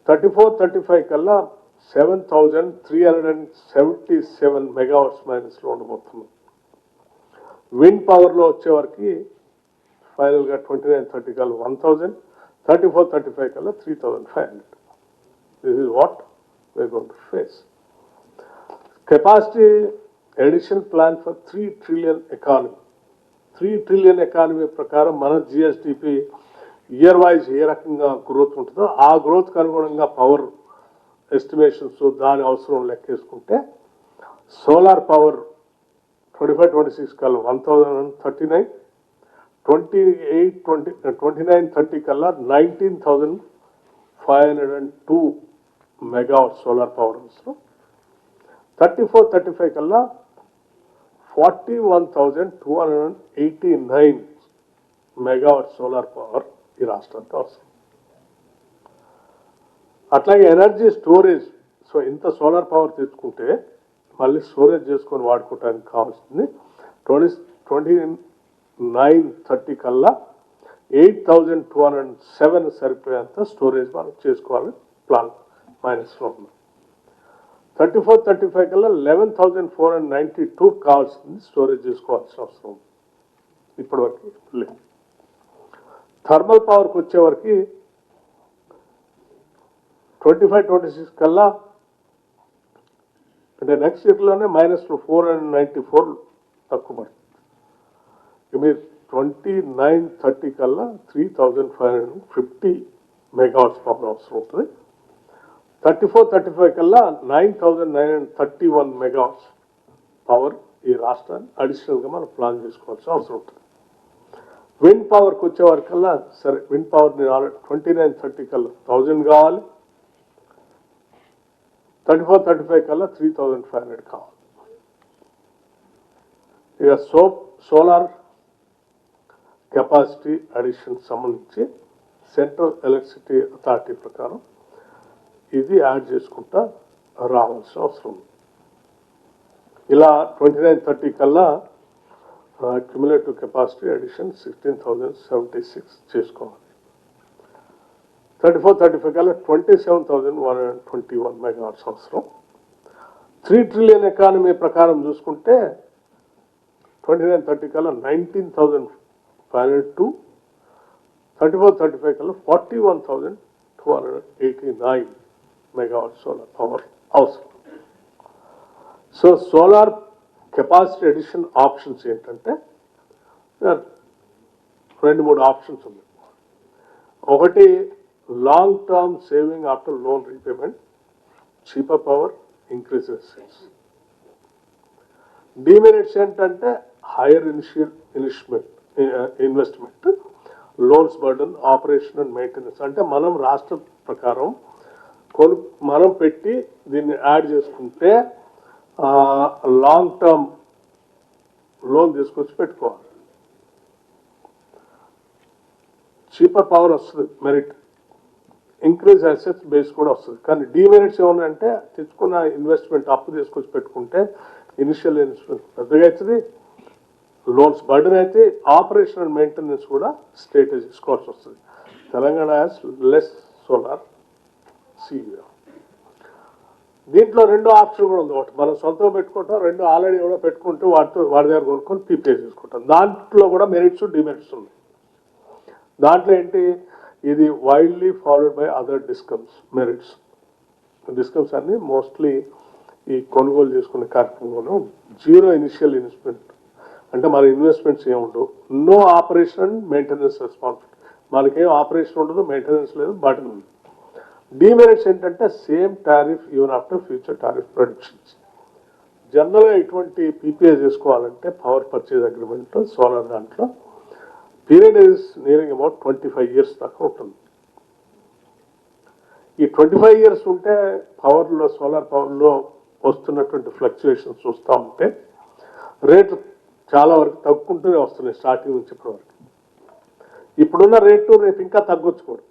[SPEAKER 1] 34-35 కల్లా 7,377 మెగావాట్స్ మైనస్లో ఉండబోతున్నాం. విండ్ పవర్లో వచ్చేవరకు ఫైనల్గా 29-30 కల్లా 1,000, 34-35 కల్లా 3,500. This is what we are going to face. Capacity addition plan for 3 trillion economy. 3 trillion economy ప్రకారం మన జిఎస్డిపి ఇయర్ వైజ్ ఏ రకంగా గ్రోత్ ఉంటుందో ఆ గ్రోత్కి అనుగుణంగా పవర్ ఎస్టిమేషన్స్ దాని అవసరం లెక్కేసుకుంటే సోలార్ పవర్ 25-26 కల్లా 1,039, 29-30 కల్లా 19,502 మెగావాట్ సోలార్ పవర్ అవసరం. 34-35 కల్లా 41,289 మెగావాట్ సోలార్ పవర్ ఈ రాష్ట్రానికి అవసరం. అట్లాగే ఎనర్జీ స్టోరేజ్, సో ఇంత సోలార్ పవర్ తెచ్చుకుంటే మళ్ళీ స్టోరేజ్ చేసుకొని వాడుకోవడానికి కావాల్సింది 29-30 కల్లా 8,207 సరిపోయేంత స్టోరేజ్ మనం చేసుకోవాలని ప్లాన్ మైనస్లో ఉంది. 34-35 కల్లా 11,492 కావాల్సింది స్టోరేజ్ చేసుకోవాల్సిన అవసరం ఉంది. ఇప్పటివరకు లేదు. థర్మల్ పవర్కి వచ్చేవరకు 25-26 కల్లా అంటే నెక్స్ట్ ఇయర్లోనే -494 తక్కువ పడుతుంది. మీరు 2930 కల్లా 3550 మెగావాట్స్ పవర్ అవసరం ఉంటుంది. 34-35 కల్లా 9931 మెగావాట్స్ పవర్ ఈ రాష్ట్రాన్ని అడిషనల్గా మనం ప్లాన్ చేసుకోవాల్సిన అవసరం ఉంటుంది. విండ్ పవర్కి వచ్చే వరకల్లా సరే విండ్ పవర్ 2930 కల్లా 1000 కావాలి, 34-35 కల్లా 3500 కావాలి. ఇక సోలార్ కెపాసిటీ అడిషన్ సంబంధించి సెంట్రల్ ఎలక్ట్రిసిటీ అథారిటీ ప్రకారం ఇది యాడ్ చేసుకుంటా రావాల్సిన అవసరం ఉంది. ఇలా 2930 కల్లా క్యుములేటివ్ కెపాసిటీ అడిషన్ 16,076 చేసుకోవాలి. 34-35 కల్లా 27,121 మెగావాట్స్ అవసరం. 3 ట్రిలియన్ ఎకానమీ ప్రకారం చూసుకుంటే 2930 కల్లా 19,502, 34-35 కల్లా 41,289 మెగావాట్ సోలార్ పవర్ అవసరం. So solar capacity addition options ఏంటంటే 2-3 ఆప్షన్స్ ఉన్నాయి. ఒకటి long term saving after loan repayment, cheaper power, increase sales. Demerits ఏంటంటే higher investment, loans burden, operation and maintenance. అంటే మనం రాష్ట్ర ప్రకారం మనం పెట్టి దీన్ని యాడ్ చేసుకుంటే లాంగ్ టర్మ్ లోన్ తీసుకొచ్చి పెట్టుకోవాలి. చీపర్ పవర్ వస్తుంది మెరిట్, ఇంక్రీజ్ అసెట్స్ బేస్ కూడా వస్తుంది. కానీ డిమెరిట్స్ ఏమన్నాయంటే తెచ్చుకున్న ఇన్వెస్ట్మెంట్ అప్పు తీసుకొచ్చి పెట్టుకుంటే ఇనిషియల్ ఇన్వెస్ట్మెంట్ పెద్దగా అవుతుంది, లోన్స్ బర్డన్ అయితే, ఆపరేషన్ అండ్ మెయింటెనెన్స్ కూడా స్టేట్ తీసుకోవాల్సి వస్తుంది. Telangana has less solar CEO. దీంట్లో 2 ఆప్షన్ కూడా ఉంది. ఒకటి మనం సొంతంగా పెట్టుకుంటాం, 2 ఆల్రెడీ కూడా పెట్టుకుంటూ వాడి దగ్గర కొనుక్కొని పీపీఏ చేసుకుంటాం. దాంట్లో కూడా మెరిట్స్ డిమెరిట్స్ ఉన్నాయి. దాంట్లో ఏంటి, ఇది widely followed by other discoms. Merits discoms అన్ని మోస్ట్లీ ఈ కొనుగోలు చేసుకునే కార్యక్రమంలో జీరో ఇనిషియల్ ఇన్వెస్ట్మెంట్, అంటే మన ఇన్వెస్ట్మెంట్స్ ఏముండవు. No operation and maintenance responsibility, మనకేం ఆపరేషన్ ఉండదు, మెయింటెనెన్స్ లేదు, బటన్ ఉంది. డిమెరిట్స్ ఏంటంటే same tariff even after future tariff productions. జనరల్గా ఇటువంటి పీపీఏ చేసుకోవాలంటే పవర్ పర్చేజ్ అగ్రిమెంట్ సోలార్ దాంట్లో period is nearing about 25 years దాకా ఉంటుంది. ఈ 25 years ఉంటే పవర్లో, సోలార్ పవర్లో వస్తున్నటువంటి ఫ్లక్చుయేషన్స్ చూస్తూ ఉంటే రేటు చాలా వరకు తగ్గుకుంటూనే వస్తున్నాయి స్టార్టింగ్ నుంచి ఇప్పటి వరకు. ఇప్పుడున్న రేటు రేపు ఇంకా తగ్గొచ్చు కూడా.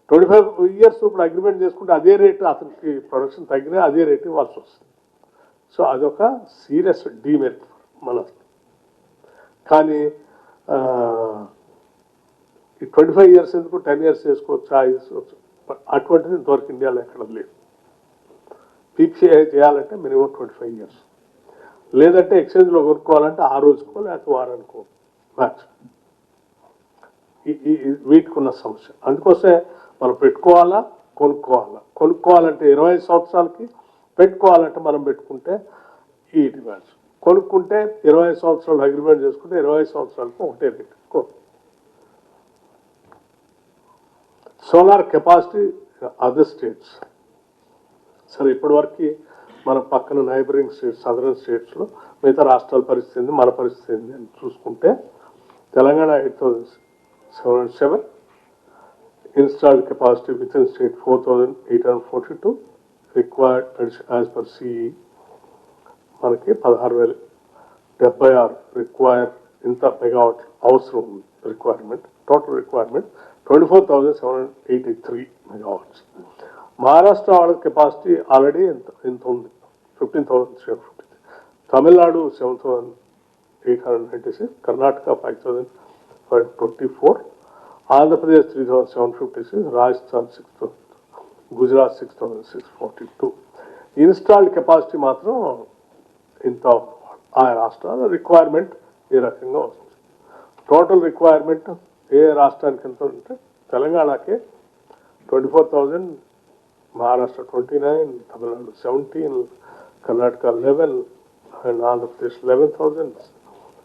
[SPEAKER 1] 25 years ఇప్పుడు అగ్రిమెంట్ చేసుకుంటే అదే రేటు, అతనికి ప్రొడక్షన్ తగ్గినా అదే రేటు ఇవ్వాల్సి వస్తుంది. సో అదొక సీరియస్ డిమెరిట్ మన. కానీ ఈ 25 years ఎందుకు, 10 years చేసుకోవచ్చు, చేసుకోవచ్చు. అటువంటిది ఇంతవరకు ఇండియాలో ఎక్కడ లేదు. పీపీఐ చేయాలంటే మినిమం 25 years, లేదంటే ఎక్స్చేంజ్లో కొనుక్కోవాలంటే ఆ రోజుకో లేకపోతే వారానికో మ్యాచ్. వీటికి ఉన్న సమస్య. అందుకోసమే మనం పెట్టుకోవాలా, కొనుక్కోవాలంటే 25 సంవత్సరాలకి, పెట్టుకోవాలంటే మనం పెట్టుకుంటే ఈ డిమాండ్స్. కొనుక్కుంటే 25 సంవత్సరాలు అగ్రిమెంట్ చేసుకుంటే 25 సంవత్సరాలకు ఒకటే rate. Solar capacity other states. సరే ఇప్పటివరకు మన పక్కన నైబరింగ్ స్టేట్స్, సదరన్ స్టేట్స్లో మిగతా రాష్ట్రాల పరిస్థితి, మన పరిస్థితి ఏంది అని చూసుకుంటే Telangana 8,707, installed capacity with in state 4,842, required as per CE మనకి 16,076 రిక్వైర్. ఇంత మెగావాట్ అవసరం ఉంది requirement. Total requirement 24,783 megawatts. Maharashtra వాళ్ళ కెపాసిటీ ఆల్రెడీ ఎంత ఉంది, 15,350. తమిళనాడు 7,896, కర్ణాటక 5,524, ఆంధ్రప్రదేశ్ 3,756, రాజస్థాన్ 6,000, గుజరాత్ 6,642. ఇన్స్టాల్డ్ కెపాసిటీ మాత్రం ఇంత. ఆ రాష్ట్రాల రిక్వైర్మెంట్ ఈ రకంగా వస్తుంది. టోటల్ రిక్వైర్మెంట్ ఏ రాష్ట్రానికి ఎంత ఉంటే తెలంగాణకే 24,000, Maharashtra 29, Tamil Nadu 17, Karnataka 11 and Andhra Pradesh 11,000,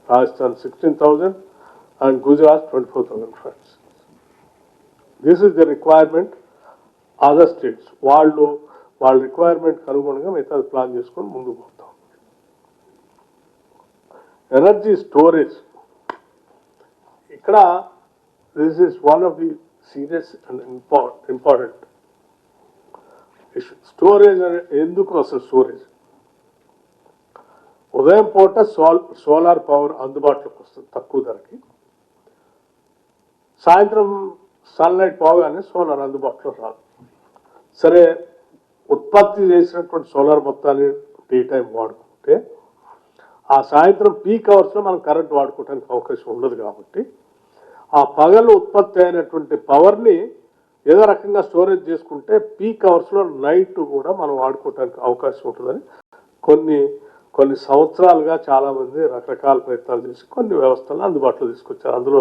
[SPEAKER 1] Rajasthan 16,000 and Gujarat 24,000 friends. This is the requirement. Other states వాళ్ళ రిక్వైర్మెంట్ అనుగుణంగా మిగతా ప్లాన్ చేసుకొని ముందుకు పోతాం. ఎనర్జీ స్టోరేజ్ ఇక్కడ this is one of the serious and important issue. Storage ఎందుకు అసలు స్టోరేజ్? ఉదయం పూట సోలార్ పవర్ అందుబాటులోకి వస్తుంది తక్కువ ధరకి. సాయంత్రం సన్లైట్ పోగానే సోలార్ అందుబాటులో రాదు. సరే, ఉత్పత్తి చేసినటువంటి సోలార్ మొత్తాన్ని డే టైం వాడుకుంటే ఆ సాయంత్రం పీక్ అవర్స్లో మనం కరెంట్ వాడుకోవడానికి అవకాశం ఉండదు. కాబట్టి ఆ పగలు ఉత్పత్తి అయినటువంటి పవర్ని ఏదో రకంగా స్టోరేజ్ చేసుకుంటే పీక్ అవర్స్లో నైట్ కూడా మనం వాడుకోవడానికి అవకాశం ఉంటుందని కొన్ని సంవత్సరాలుగా చాలామంది రకరకాల ప్రయత్నాలు చేసి కొన్ని వ్యవస్థలను అందుబాటులో తీసుకొచ్చారు. అందులో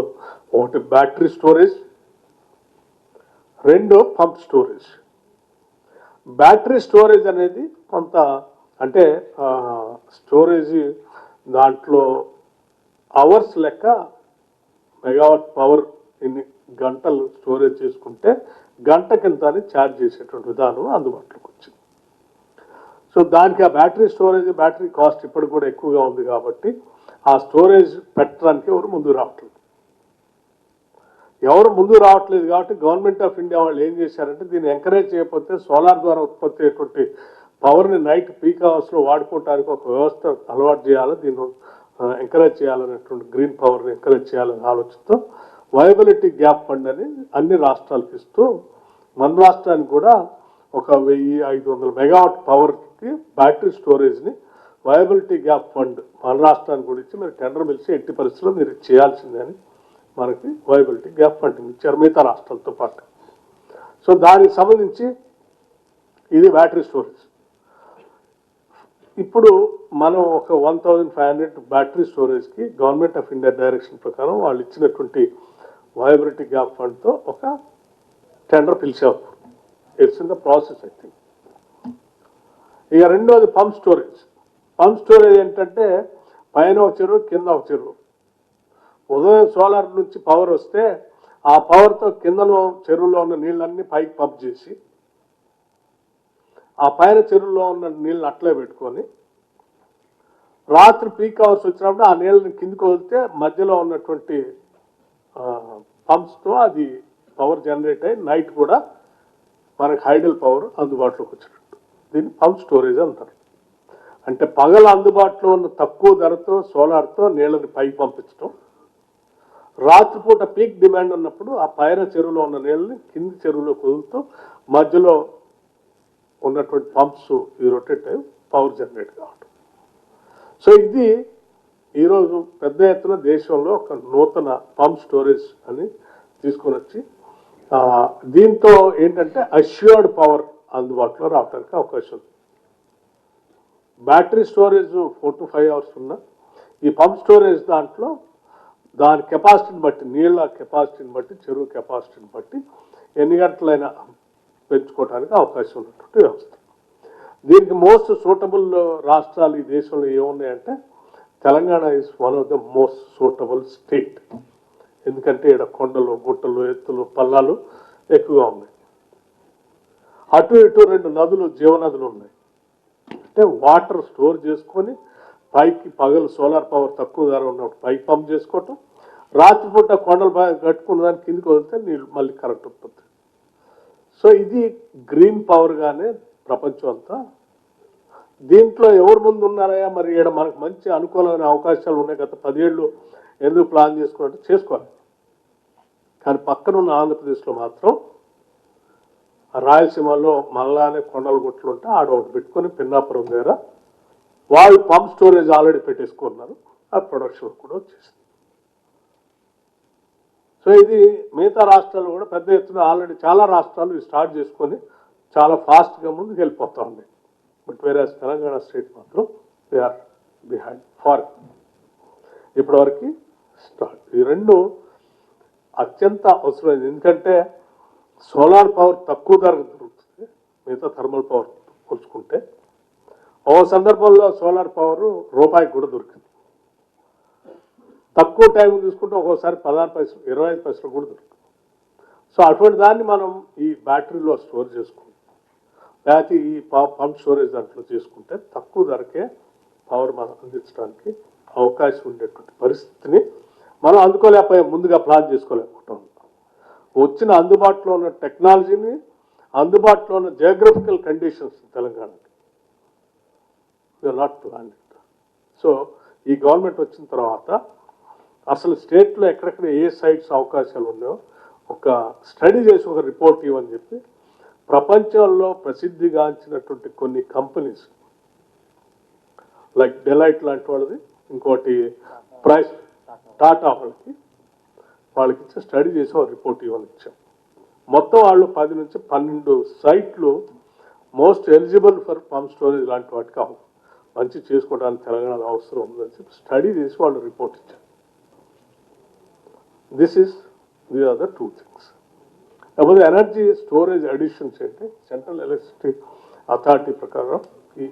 [SPEAKER 1] ఒకటి బ్యాటరీ స్టోరేజ్, రెండు పంప్ స్టోరేజ్. బ్యాటరీ స్టోరేజ్ అనేది కొంత అంటే స్టోరేజ్ దాంట్లో అవర్స్ లెక్క మెగావాట్ పవర్ ఇన్ని గంటలు స్టోరేజ్ చేసుకుంటే గంట కింద ఛార్జ్ చేసేటువంటి విధానం అందుబాటులోకి వచ్చింది. సో దానికి ఆ బ్యాటరీ స్టోరేజ్, బ్యాటరీ కాస్ట్ ఇప్పటికి కూడా ఎక్కువగా ఉంది కాబట్టి ఆ స్టోరేజ్ పెట్టడానికి ఎవరు ముందుకు రావట్లేదు కాబట్టి గవర్నమెంట్ ఆఫ్ ఇండియా వాళ్ళు ఏం చేశారంటే దీన్ని ఎంకరేజ్ చేయకపోతే సోలార్ ద్వారా ఉత్పత్తి అయ్యేటువంటి పవర్ని నైట్ పీక్ అవర్స్లో వాడుకోవడానికి ఒక వ్యవస్థ అలవాటు చేయాలి, దీన్ని ఎంకరేజ్ చేయాలనేటువంటి గ్రీన్ పవర్ని ఎంకరేజ్ చేయాలనే ఆలోచనతో వైబిలిటీ గ్యాప్ ఫండ్ అని అన్ని రాష్ట్రాలకు ఇస్తూ మన రాష్ట్రానికి కూడా 1,500 మెగావాట్ పవర్కి బ్యాటరీ స్టోరేజ్ని వైబిలిటీ గ్యాప్ ఫండ్ మన రాష్ట్రానికి కూడా ఇచ్చి మీరు టెండర్ పిలిచి ఎట్టి పరిస్థితుల్లో మీరు చేయాల్సిందే అని మనకి వైబిలిటీ గ్యాప్ ఫండింగ్ ఇచ్చారు మిగతా రాష్ట్రాలతో పాటు. సో దానికి సంబంధించి ఇది బ్యాటరీ స్టోరేజ్. ఇప్పుడు మనం ఒక 1,500 బ్యాటరీ స్టోరేజ్కి గవర్నమెంట్ ఆఫ్ ఇండియా డైరెక్షన్ ప్రకారం వాళ్ళు ఇచ్చినటువంటి వైబిలిటీ గ్యాప్ ఫండ్తో ఒక టెండర్ పిలిచారు. It's in the process I think. ఇక రెండోది పంప్ స్టోరేజ్. పంప్ స్టోరేజ్ ఏంటంటే పైన ఒక చెరువు, కింద ఒక చెరువు. ఉదయం సోలార్ నుంచి పవర్ వస్తే ఆ పవర్తో కిందలో చెరువులో ఉన్న నీళ్ళన్నీ పైకి పంప్ చేసి ఆ పైన చెరువులో ఉన్న నీళ్ళని అట్లే పెట్టుకొని రాత్రి పీక్ అవర్స్ వచ్చినప్పుడు ఆ నీళ్ళని కిందికి వదిలితే మధ్యలో ఉన్నటువంటి పంప్స్తో అది పవర్ జనరేట్ అయ్యి నైట్ కూడా మనకి హైడల్ పవర్ అందుబాటులోకి వచ్చినట్టు. దీన్ని పంప్ స్టోరేజ్ అంటారు. అంటే పగల అందుబాటులో ఉన్న తక్కువ ధరతో సోలార్తో నీళ్ళని పైకి పంపించడం, రాత్రిపూట పీక్ డిమాండ్ ఉన్నప్పుడు ఆ పైన చెరువులో ఉన్న నీళ్ళని కింది చెరువులో కుదులుతూ మధ్యలో ఉన్నటువంటి పంప్స్ ఈ రొటేట్ అయ్యి పవర్ జనరేట్ కావడం. సో ఇది ఈరోజు పెద్ద ఎత్తున దేశంలో ఒక నూతన పంప్ స్టోరేజ్ అని తీసుకొని వచ్చి దీంతో ఏంటంటే అష్యూర్డ్ పవర్ అందుబాటులో రావడానికి అవకాశం ఉంది. బ్యాటరీ స్టోరేజ్ 4 to 5 అవర్స్ ఉన్న ఈ పంప్ స్టోరేజ్ దాంట్లో దాని కెపాసిటీని బట్టి, నీళ్ళ కెపాసిటీని బట్టి, చెరువు కెపాసిటీని బట్టి ఎన్ని గంటలైనా పెంచుకోవడానికి అవకాశం ఉన్నటువంటి వ్యవస్థ. దీనికి మోస్ట్ సూటబుల్ రాష్ట్రాలు ఈ దేశంలో ఏమున్నాయంటే Telangana is one of the most suitable state. ఎందుకంటే ఇక్కడ కొండలు, గుట్టలు, ఎత్తులు, పల్లాలు ఎక్కువగా ఉన్నాయి. అటు ఇటు 2 నదులు, జీవనదులు ఉన్నాయి. అంటే వాటర్ స్టోర్ చేసుకొని పైకి పగలు సోలార్ పవర్ తక్కువ ధర ఉన్నప్పుడు పైకి పంప్ చేసుకోవటం, రాత్రిపూట కొండలు కట్టుకున్న దానికి కిందికి వదిలితే నీళ్ళు మళ్ళీ కరెంట్ ఉత్పత్తి. సో ఇది గ్రీన్ పవర్గానే ప్రపంచం అంతా. దీంట్లో ఎవరు ముందు ఉన్నారయ్యా మరి ఇక్కడ మనకు మంచి అనుకూలమైన అవకాశాలు ఉన్నాయి, గత 10 ఏళ్ళు ఎందుకు ప్లాన్ చేసుకున్నట్టు చేసుకోవాలి. కానీ పక్కనున్న ఆంధ్రప్రదేశ్లో మాత్రం రాయలసీమలో మళ్ళానే కొండల గుట్లు ఉంటే ఆడ ఒకటి పెట్టుకొని పిన్నాపురం దగ్గర వాళ్ళు పంప్ స్టోరేజ్ ఆల్రెడీ పెట్టేసుకున్నారు. ఆ ప్రొడక్షన్ కూడా వచ్చేసింది. సో ఇది మిగతా రాష్ట్రాలు కూడా పెద్ద ఎత్తున ఆల్రెడీ చాలా రాష్ట్రాలు స్టార్ట్ చేసుకొని చాలా ఫాస్ట్గా ముందుకు వెళ్ళిపోతా ఉన్నాయి. బట్ వేరే తెలంగాణ స్టేట్ మాత్రం దే ఆర్ బిహైండ్ ఫార్ ఇప్పటివరకు స్టార్ట్. ఈ రెండు అత్యంత అవసరమైంది. ఎందుకంటే సోలార్ పవర్ తక్కువ ధరకు దొరుకుతుంది మిగతా థర్మల్ పవర్ పోల్చుకుంటే. ఓ సందర్భంలో సోలార్ పవర్ రూపాయికి కూడా దొరికింది. తక్కువ టైం తీసుకుంటే ఒక్కోసారి 16 పైసలు 25 పైసలు కూడా దొరుకుతుంది. సో అటువంటి దాన్ని మనం ఈ బ్యాటరీలో స్టోర్ చేసుకుంటాం, లేకపోతే ఈ పంప్ స్టోరేజ్ దాంట్లో చేసుకుంటే తక్కువ ధరకే పవర్ మనం అందించడానికి అవకాశం ఉండేటువంటి పరిస్థితిని మనం అందుకోలేకపోయాం, ముందుగా ప్లాన్ చేసుకోలేకపోతాం. వచ్చిన అందుబాటులో ఉన్న టెక్నాలజీని, అందుబాటులో ఉన్న జియోగ్రఫికల్ కండిషన్స్ తెలంగాణకి నాట్ ప్లాన్ ఇట్. సో ఈ గవర్నమెంట్ వచ్చిన తర్వాత అసలు స్టేట్లో ఎక్కడెక్కడ ఏ సైట్స్ అవకాశాలు ఉన్నాయో ఒక స్టడీ చేసి ఒక రిపోర్ట్ ఇవ్వని చెప్పి ప్రపంచంలో ప్రసిద్ధిగాంచినటువంటి కొన్ని కంపెనీస్ లైక్ డెలైట్ లాంటి వాళ్ళది, ఇంకోటి ప్రైస్ టాటా వాళ్ళకి ఇచ్చే స్టడీ చేసి ఒక రిపోర్ట్ ఇవ్వని ఇచ్చాం. మొత్తం వాళ్ళు 10 నుంచి 12 సైట్లు most eligible for pump storage లాంటి వాటికి మంచి చేసుకోవడానికి తెలంగాణలో అవసరం ఉందని చెప్పి స్టడీ చేసి వాళ్ళు రిపోర్ట్ ఇచ్చారు. These are the 2 things. లేకపోతే ఎనర్జీ స్టోరేజ్ అడిషన్స్ అంటే సెంట్రల్ ఎలక్ట్రిసిటీ అథారిటీ ప్రకారం ఈ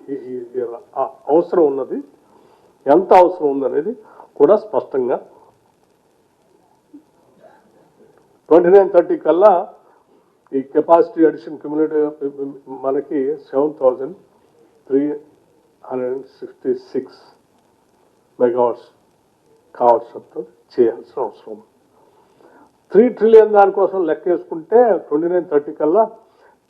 [SPEAKER 1] అవసరం ఉన్నది, ఎంత అవసరం ఉందనేది కూడా స్పష్టంగా 29-30 కల్లా ఈ కెపాసిటీ అడిషన్ క్యుములేటివ్ మనకి 7,366 మెగావాట్స్ కావాల్సినంత చేయాల్సిన అవసరం ఉంది. 3 ట్రిలియన్ దానికోసం లెక్క వేసుకుంటే 29-30 కల్లా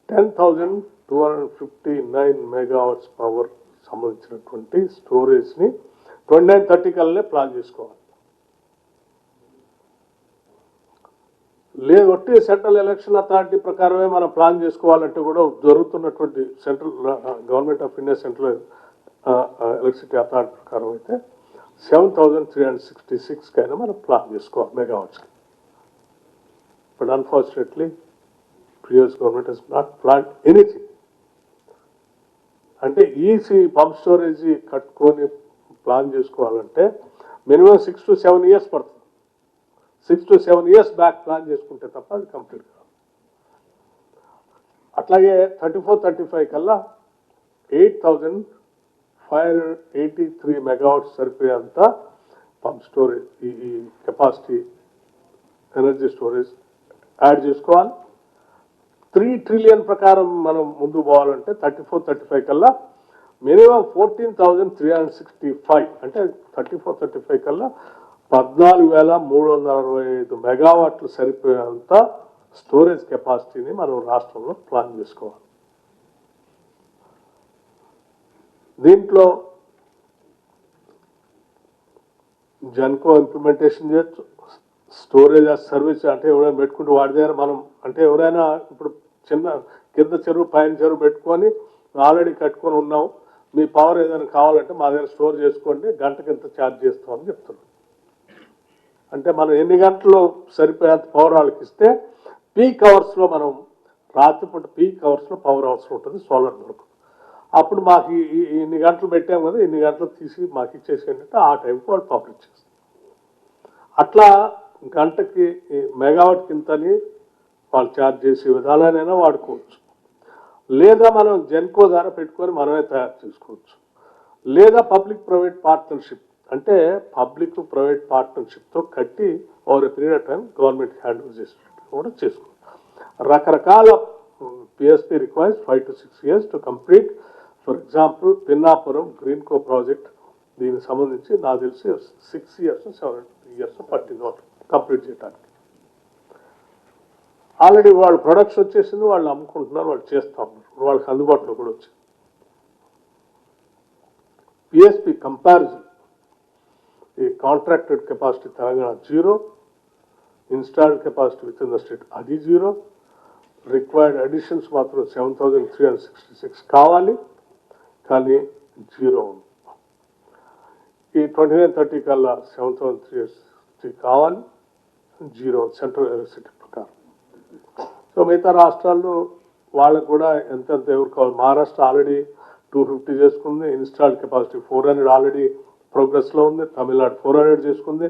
[SPEAKER 1] 10,259 మెగావాట్స్ పవర్ సంబంధించినటువంటి స్టోరేజ్ని 29-30 కల్లా ప్లాన్ చేసుకోవాలి. లేదు ఒట్టి సెంట్రల్ ఎలక్షన్ అథారిటీ ప్రకారమే మనం ప్లాన్ చేసుకోవాలంటే కూడా జరుగుతున్నటువంటి central government of India central electricity authority ప్రకారం అయితే 7,366 కైనా మనం ప్లాన్ చేసుకోవాలి మెగావాట్స్కి. But unfortunately previous government has not plan anything. అంటే ఈసీ పంప్ స్టోరేజ్ కట్టుకొని ప్లాన్ చేసుకోవాలంటే మినిమం 6 to 7 years పడుతుంది. 6 to 7 years బ్యాక్ ప్లాన్ చేసుకుంటే తప్ప అది కంప్లీట్ కాదు. అట్లాగే 34-35 కల్లా 8,583 మెగావాట్స్ సరిపోయేంత పంప్ స్టోరేజ్ ఈ కెపాసిటీ ఎనర్జీ స్టోరేజ్ యాడ్ చేసుకోవాలి. 3 ట్రిలియన్ ప్రకారం మనం ముందు పోవాలంటే 34-35 కల్లా మినిమం 14,365 అంటే 34-35 కల్లా 14,365 మెగావాట్లు సరిపోయేంత స్టోరేజ్ కెపాసిటీని మనం రాష్ట్రంలో ప్లాన్ చేసుకోవాలి. దీంట్లో జెన్కో ఇంప్లిమెంటేషన్ చేయొచ్చు, స్టోరేజ్ యాజ్ సర్వీస్ అంటే ఎవరైనా పెట్టుకుంటే వాడి దగ్గర మనం అంటే ఎవరైనా ఇప్పుడు చిన్న కింద చెరువు పైన చెరువు పెట్టుకొని ఆల్రెడీ కట్టుకొని ఉన్నాం, మీ పవర్ ఏదైనా కావాలంటే మా దగ్గర స్టోర్ చేసుకోండి, గంటకి ఎంత ఛార్జ్ చేస్తామని చెప్తున్నాం. అంటే మనం ఎన్ని గంటలు సరిపోయేంత పవర్ వాళ్ళకి ఇస్తే పీక్ అవర్స్లో మనం రాత్రిపూట పీక్ అవర్స్లో పవర్ అవసరం ఉంటుంది సోలార్ వరకు. అప్పుడు మాకు ఇన్ని గంటలు పెట్టాము కదా, ఇన్ని గంటలు తీసి మాకు ఇచ్చేసేయండి అంటే ఆ టైంకి వాళ్ళు పవర్ ఇచ్చేస్తారు. అట్లా గంటకి మెగావాట్ కింతని వాళ్ళు ఛార్జ్ చేసే విధానాలైనా వాడుకోవచ్చు. లేదా మనం జెన్కో ద్వారా పెట్టుకొని మనమే తయారు చేసుకోవచ్చు. లేదా పబ్లిక్ ప్రైవేట్ పార్ట్నర్షిప్ అంటే పబ్లిక్ ప్రైవేట్ పార్ట్నర్షిప్తో కట్టి over a period of time government hand over చేసినట్టు కూడా చేసుకోవచ్చు. రకరకాల PSP requires 5 to 6 years to complete. For example Pinnapuram Greenko project దీనికి సంబంధించి నాకు తెలిసి 6 years 7 years పట్టింది వాళ్ళు కంప్లీట్ చేయడానికి. ఆల్రెడీ వాళ్ళు ప్రొడక్ట్స్ వచ్చేసింది, వాళ్ళు అమ్ముకుంటున్నారు, వాళ్ళు చేస్తూ ఉన్నారు, వాళ్ళకి అందుబాటులో కూడా వచ్చింది. పిఎస్పీ కంపారిజన్ ఈ contracted capacity Telangana 0, installed capacity with in the state అది 0, రిక్వైర్డ్ అడిషన్స్ మాత్రం 7,366 కావాలి కానీ 0 ఉంది. ఈ 29-30 కల్లా 7,360 కావాలి, 0 సెంట్రల్ ఎలక్ట్రిసిటీ ప్రకారం. సో మిగతా రాష్ట్రాల్లో వాళ్ళకు కూడా ఎంతెంత ఎవరు కావాలి. మహారాష్ట్ర ఆల్రెడీ 250 చేసుకుంది, ఇన్స్టాల్డ్ కెపాసిటీ 400 ఆల్రెడీ ప్రోగ్రెస్లో ఉంది. తమిళనాడు 400 చేసుకుంది,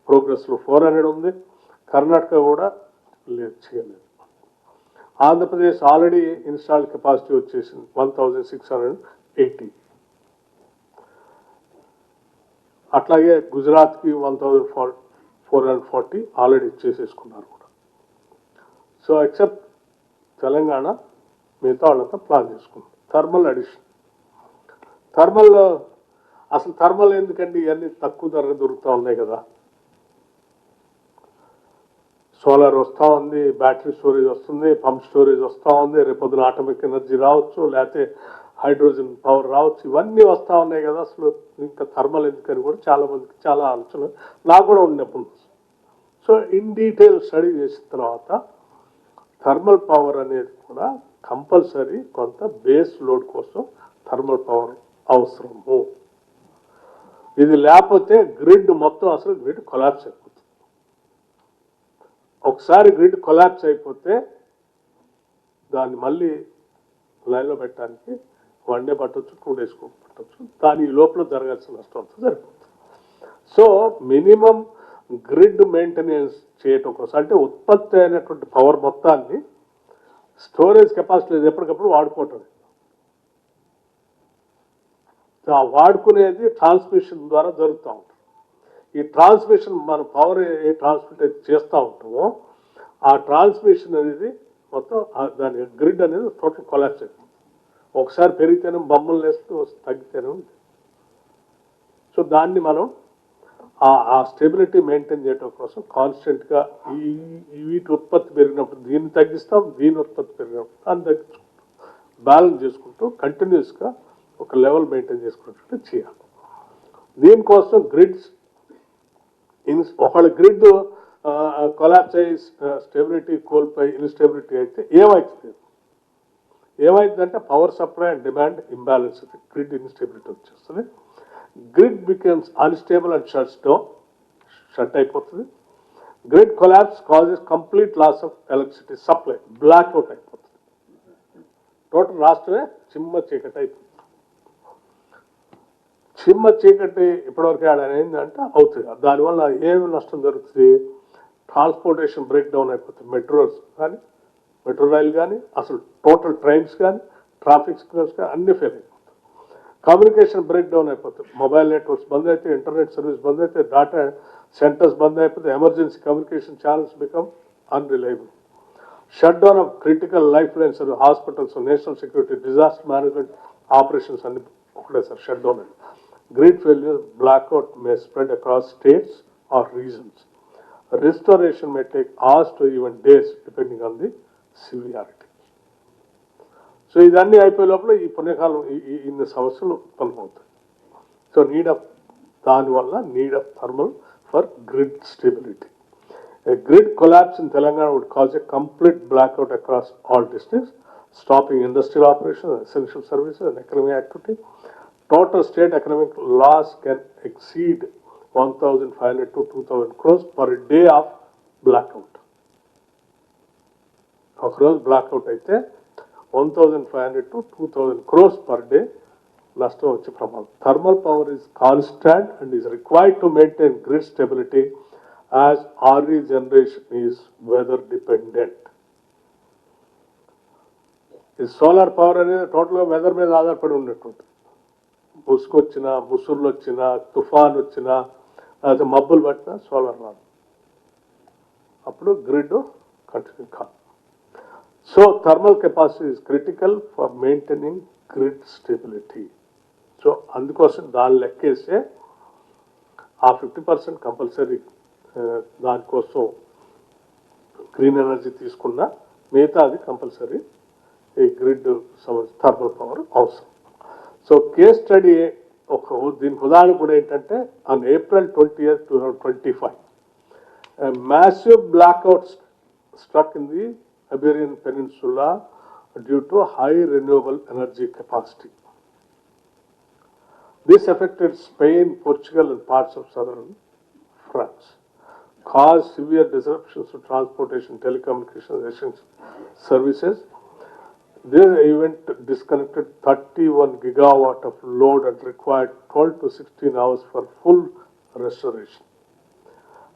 [SPEAKER 1] ప్రోగ్రెస్లో 400 ఉంది. కర్ణాటక కూడా లేదు, చేయలేదు. ఆంధ్రప్రదేశ్ ఆల్రెడీ ఇన్స్టాల్డ్ కెపాసిటీ వచ్చేసింది 1,680. అట్లాగే గుజరాత్కి 1440 ఆల్రెడీ చేసేసుకున్నారు కూడా. సో ఎక్సెప్ట్ తెలంగాణ మిగతా వాళ్ళంతా ప్లాన్ చేసుకున్నారు. థర్మల్ అడిషన్, థర్మల్ అసలు థర్మల్ ఎందుకండి, ఇవన్నీ తక్కువ ధర దొరుకుతూ ఉన్నాయి కదా. సోలార్ వస్తూ ఉంది, బ్యాటరీ స్టోరేజ్ వస్తుంది, పంప్ స్టోరేజ్ వస్తూ ఉంది, రేపొద్దున ఆటోమిక్ ఎనర్జీ రావచ్చు, లేకపోతే హైడ్రోజన్ పవర్ రావచ్చు, ఇవన్నీ వస్తూ ఉన్నాయి కదా. అసలు ఇంకా థర్మల్ ఎందుకని కూడా చాలా మందికి చాలా ఆలోచన, నాకు కూడా ఉన్నప్పుడు. సో ఇన్ డీటెయిల్ స్టడీ చేసిన తర్వాత థర్మల్ పవర్ అనేది కూడా కంపల్సరీ కొంత బేస్ లోడ్ కోసం థర్మల్ పవర్ అవసరము. ఇది లేకపోతే గ్రిడ్ మొత్తం అసలు గ్రిడ్ కొలాప్స్ అయిపోతుంది. ఒకసారి గ్రిడ్ కొలాప్స్ అయిపోతే దాన్ని మళ్ళీ లైన్లో పెట్టడానికి 1 డే పట్టవచ్చు, 2 days పట్టవచ్చు. దాని లోపల జరగాల్సిన నష్టం అంతా సరిపోతుంది. సో మినిమం గ్రిడ్ మెయింటెనెన్స్ చేయటం కోసం, అంటే ఉత్పత్తి అయినటువంటి పవర్ మొత్తాన్ని స్టోరేజ్ కెపాసిటీ ఎప్పటికప్పుడు వాడుకోవటం. ఆ వాడుకునేది ట్రాన్స్మిషన్ ద్వారా జరుగుతూ ఉంటుంది. ఈ ట్రాన్స్మిషన్ మన పవర్ ఏ ట్రాన్స్మిట్ అయితే చేస్తూ ఉంటామో ఆ ట్రాన్స్మిషన్ అనేది మొత్తం దాని గ్రిడ్ అనేది టోటల్ కొలాప్స్ అయిపోతుంది. ఒకసారి పెరిగితేనే బొమ్మలు వేస్తూ తగ్గితేనే ఉంది. సో దాన్ని మనం ఆ స్టెబిలిటీ మెయింటైన్ చేయడం కోసం కాన్స్టెంట్గా వీటి ఉత్పత్తి పెరిగినప్పుడు దీన్ని తగ్గిస్తాం, దీని ఉత్పత్తి పెరిగినప్పుడు దాన్ని తగ్గించుకుంటాం, బ్యాలెన్స్ చేసుకుంటూ కంటిన్యూస్గా ఒక లెవెల్ మెయింటైన్ చేసుకున్నట్టు చేయాలి. దీనికోసం గ్రిడ్స్ ఒకళ్ళ గ్రిడ్ కొలాప్స్ అయ్యి స్టెబిలిటీ కోల్పోయి ఇన్స్టెబిలిటీ అయితే ఏమవుతుందంటే power supply and demand imbalance, grid instability వచ్చేస్తుంది. Grid becomes unstable and shut అయిపోతుంది. Grid collapse causes complete loss of electricity supply, black out అయిపోతుంది. టోటల్ రాష్ట్రమే చిమ్మ చీకటి అయిపోతుంది. చిమ్మ చీకటి ఇప్పటివరకు ఏంటంటే అవుతుంది. దానివల్ల ఏమి నష్టం జరుగుతుంది, ట్రాన్స్పోర్టేషన్ బ్రేక్ డౌన్ అయిపోతుంది. మెట్రోస్ కానీ, మెట్రో రైలు కానీ, అసలు టోటల్ ట్రైన్స్ కానీ, ట్రాఫిక్ సిగ్నల్స్ కానీ అన్నీ ఫెయిల్ అయిపోతాయి. కమ్యూనికేషన్ బ్రేక్ డౌన్ అయిపోతుంది. మొబైల్ నెట్వర్క్స్ బంద్ అయితే, ఇంటర్నెట్ సర్వీస్ బంద్ అయితే, డేటా సెంటర్స్ బంద్ అయిపోతే, emergency communication channels become unreliable. Shut down of critical life lines, hospitals, national security, disaster management operations అన్ని ఒకటేసారి షట్ డౌన్ అయింది. Grid failure, blackout may spread across states or regions. Restoration may take hours to even days depending on the severity. So ఇదన్నీ అయిపోయే లోపల ఈ పుణ్యకాలం ఇన్ని సమస్యలు ఉత్పన్నమవుతాయి. సో దానివల్ల need of thermal for grid stability. A grid collapse in Telangana would cause a complete blackout across all districts, stopping industrial operations, essential services and economic activity. Total state economic loss can exceed 1,500 to 2,000 crores per day of blackout. ఒక రోజు blackout అయితే 1,500 to 2,000 crores per day నష్టం వచ్చే ప్రమాదం. Thermal power is constant and is required to maintain grid stability as RE generation is weather dependent. ఈ solar power అనేది టోటల్గా weather మీద ఆధారపడి ఉన్నటువంటి, ముసుకొచ్చినా, ముసుర్లు వచ్చినా, తుఫాన్ వచ్చినా, లేకపోతే మబ్బులు పట్టినా సోలార్ రాదు, అప్పుడు గ్రిడ్ కంటిన్యూ కాదు. So thermal capacity is critical for maintaining grid stability. So అందుకోసం దాన్ని లెక్కేస్తే ఆ 50% కంపల్సరీ దానికోసం గ్రీన్ ఎనర్జీ తీసుకున్నా, మిగతా అది కంపల్సరీ ఈ గ్రిడ్ థర్మల్ పవర్ అవసరం. సో కేస్ స్టడీ దీనికి ఉదాహరణ కూడా ఏంటంటే on April 20th, 2025 massive blackouts struck in the Iberian Peninsula due to high renewable energy capacity. This affected Spain, Portugal and parts of southern France, caused severe disruptions to transportation, telecommunications, essential services. This event disconnected 31 gigawatt of load and required 12 to 16 hours for full restoration.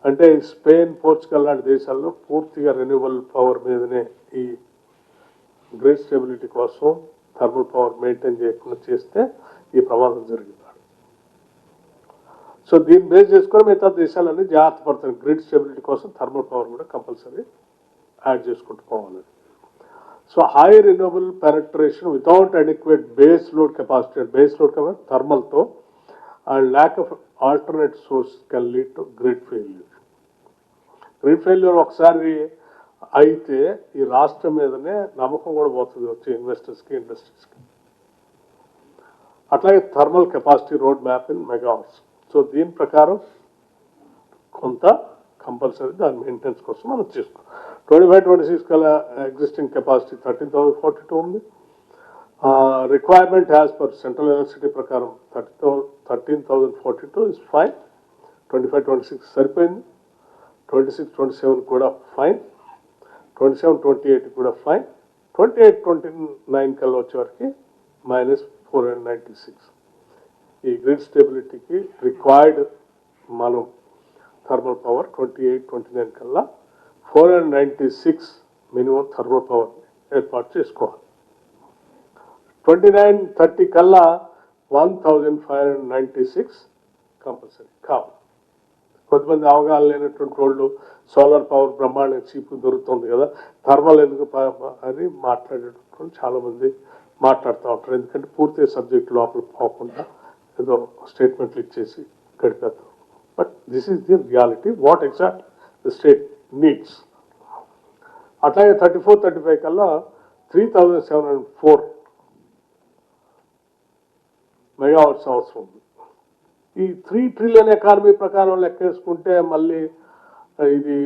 [SPEAKER 1] అంటే Spain, Portugal లాంటి దేశాల్లో పూర్తిగా renewable power మీదనే ఈ grid stability కోసం thermal power maintain చేయకుండా చేస్తే ఈ ప్రమాదం జరిగింది. సో దీన్ని బేస్ చేసుకొని మిగతా దేశాలన్నీ జాగ్రత్త పడుతుంది. గ్రిడ్ స్టెబిలిటీ కోసం థర్మల్ పవర్ కూడా కంపల్సరీ యాడ్ చేసుకుంటూ పోవాలి. So high renewable penetration without adequate base load capacity, base load capacity థర్మల్తో and lack of alternate source can lead to grid failure. Grid failure ఒకసారి అయితే ఈ రాష్ట్రం మీదనే నమ్మకం కూడా పోతుంది వచ్చే ఇన్వెస్టర్స్కి, ఇండస్ట్రీస్కి. అట్లాగే thermal capacity road map in megawatts. So దీని ప్రకారం కొంత కంపల్సరీ దాని మెయింటెనెన్స్ కోసం మనం చేసుకో 25-26 కల్లా ఎగ్జిస్టింగ్ కెపాసిటీ 13,042 ఉంది. Requirement as per central university ప్రకారం 13,042 ఇస్ ఫైన్. 25-26 సరిపోయింది. 26-27 కూడా ఫైన్. 27-28 కూడా ఫైన్. 28-29 కల్లా వచ్చేవరకు -496. ఈ గ్రిడ్ స్టెబిలిటీకి రిక్వైర్డ్ మనం థర్మల్ పవర్ 28-29 కల్లా 496 మినిమం థర్మల్ పవర్ ఏర్పాటు చేసుకోవాలి. 29-30 కల్లా 1,596 కంపల్సరీ కావాలి. కొంతమంది అవగాహన లేనటువంటి వాళ్ళు సోలార్ పవర్ బ్రహ్మాండ చీపు దొరుకుతుంది కదా, థర్మల్ ఎందుకు అని మాట్లాడేటటువంటి చాలామంది మాట్లాడుతూ ఉంటారు. ఎందుకంటే పూర్తి సబ్జెక్ట్ లోపల పోకుండా ఏదో స్టేట్మెంట్లు ఇచ్చేసి గడిపేస్తారు. But this is the reality what exact the state needs. అట్లాగే 34-35 కల్లా 3,704 మెగావాట్స్ అవసరం ఉంది. ఈ 3 ట్రిలియన్ ఎకానమీ ప్రకారం లెక్కేసుకుంటే మళ్ళీ ఇది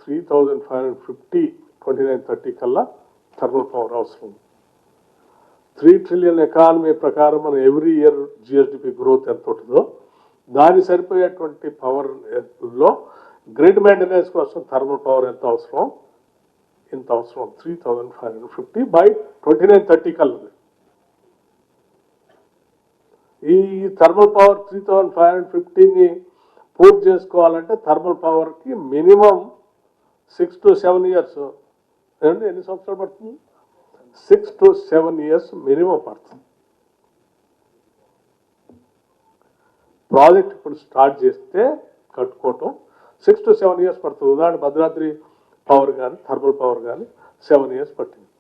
[SPEAKER 1] 3,550 29-30 కల్లా థర్మల్ పవర్ అవసరం ఉంది. 3 ట్రిలియన్ ఎకానమీ ప్రకారం మనం ఎవ్రీ ఇయర్ జిఎస్డిపి గ్రోత్ ఎంత ఉంటుందో దాని సరిపోయేటువంటి పవర్లో గ్రిడ్ మెయింటెనెన్స్ కోసం థర్మల్ పవర్ ఎంత అవసరం, ఇంత అవసరం 3,550 బై 29-30 కల్లా. ఈ థర్మల్ పవర్ 3,550ని పూర్తి చేసుకోవాలంటే థర్మల్ పవర్కి మినిమం 6 to 7 ఇయర్స్. ఎన్ని సంవత్సరాలు పడుతుంది? 6 to 7 ఇయర్స్ మినిమం పడుతుంది. ప్రాజెక్ట్ ఇప్పుడు స్టార్ట్ చేస్తే కట్టుకోవటం 6 to 7 ఇయర్స్ పడుతుంది. ఉదాహరణ భద్రాద్రి పవర్ కానీ థర్మల్ పవర్ కానీ 7 ఇయర్స్ పట్టింది.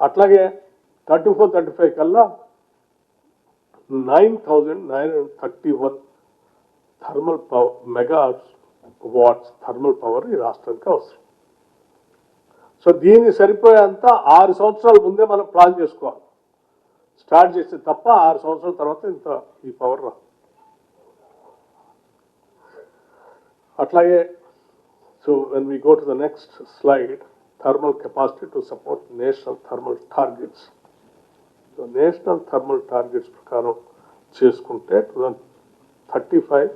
[SPEAKER 1] అట్లాగే 34-35 కల్లా 9,931 thermal power megawatts thermal power ఈ రాష్ట్రానికి అవసరం. సో దీన్ని సరిపోయేంత 6 సంవత్సరాల ముందే మనం ప్లాన్ చేసుకోవాలి. స్టార్ట్ చేస్తే తప్ప 6 సంవత్సరాల తర్వాత ఇంత ఈ పవర్ రా. అట్లాగే so when we go to the next slide, thermal capacity to support national thermal targets. So national thermal targets ప్రకారం చేసుకుంటే 2035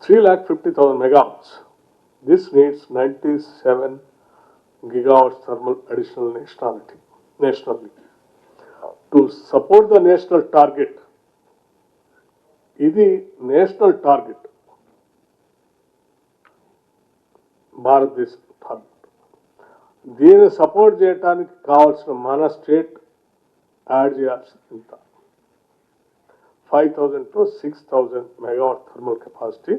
[SPEAKER 1] 3,50,000 megawatts. This needs 97 gigawatts thermal additional nationally. To support the national target, ఇది national target, భారతదేశం target. దీన్ని support చేయడానికి కావాల్సిన మన state add చేయాల్సింది ఇంత 5,000 to 6,000 మెగావాట్ థర్మల్ కెపాసిటీ.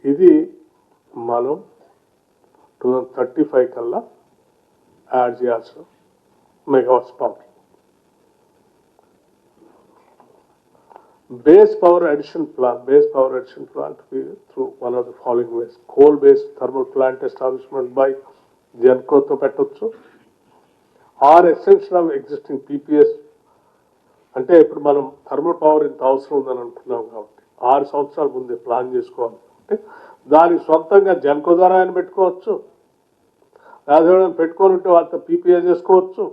[SPEAKER 1] ఇది మనం 2035 కల్లా యాడ్ చేయాల్సిన megawatts power. Base power addition plant to be through one of the following ways: coal-based thermal plant establishment by GENCO తో పెట్టొచ్చు, or extension of existing PPAs. అంటే ఇప్పుడు మనం థర్మల్ పవర్ ఇంత అవసరం ఉందని అనుకున్నాం కాబట్టి 6 సంవత్సరాల ముందే ప్లాన్ చేసుకోవాలి. అంటే దానికి సొంతంగా జెన్కో ద్వారా ఆయన పెట్టుకోవచ్చు, లేదా పెట్టుకొని ఉంటే వాళ్ళతో పీపీఏ చేసుకోవచ్చు,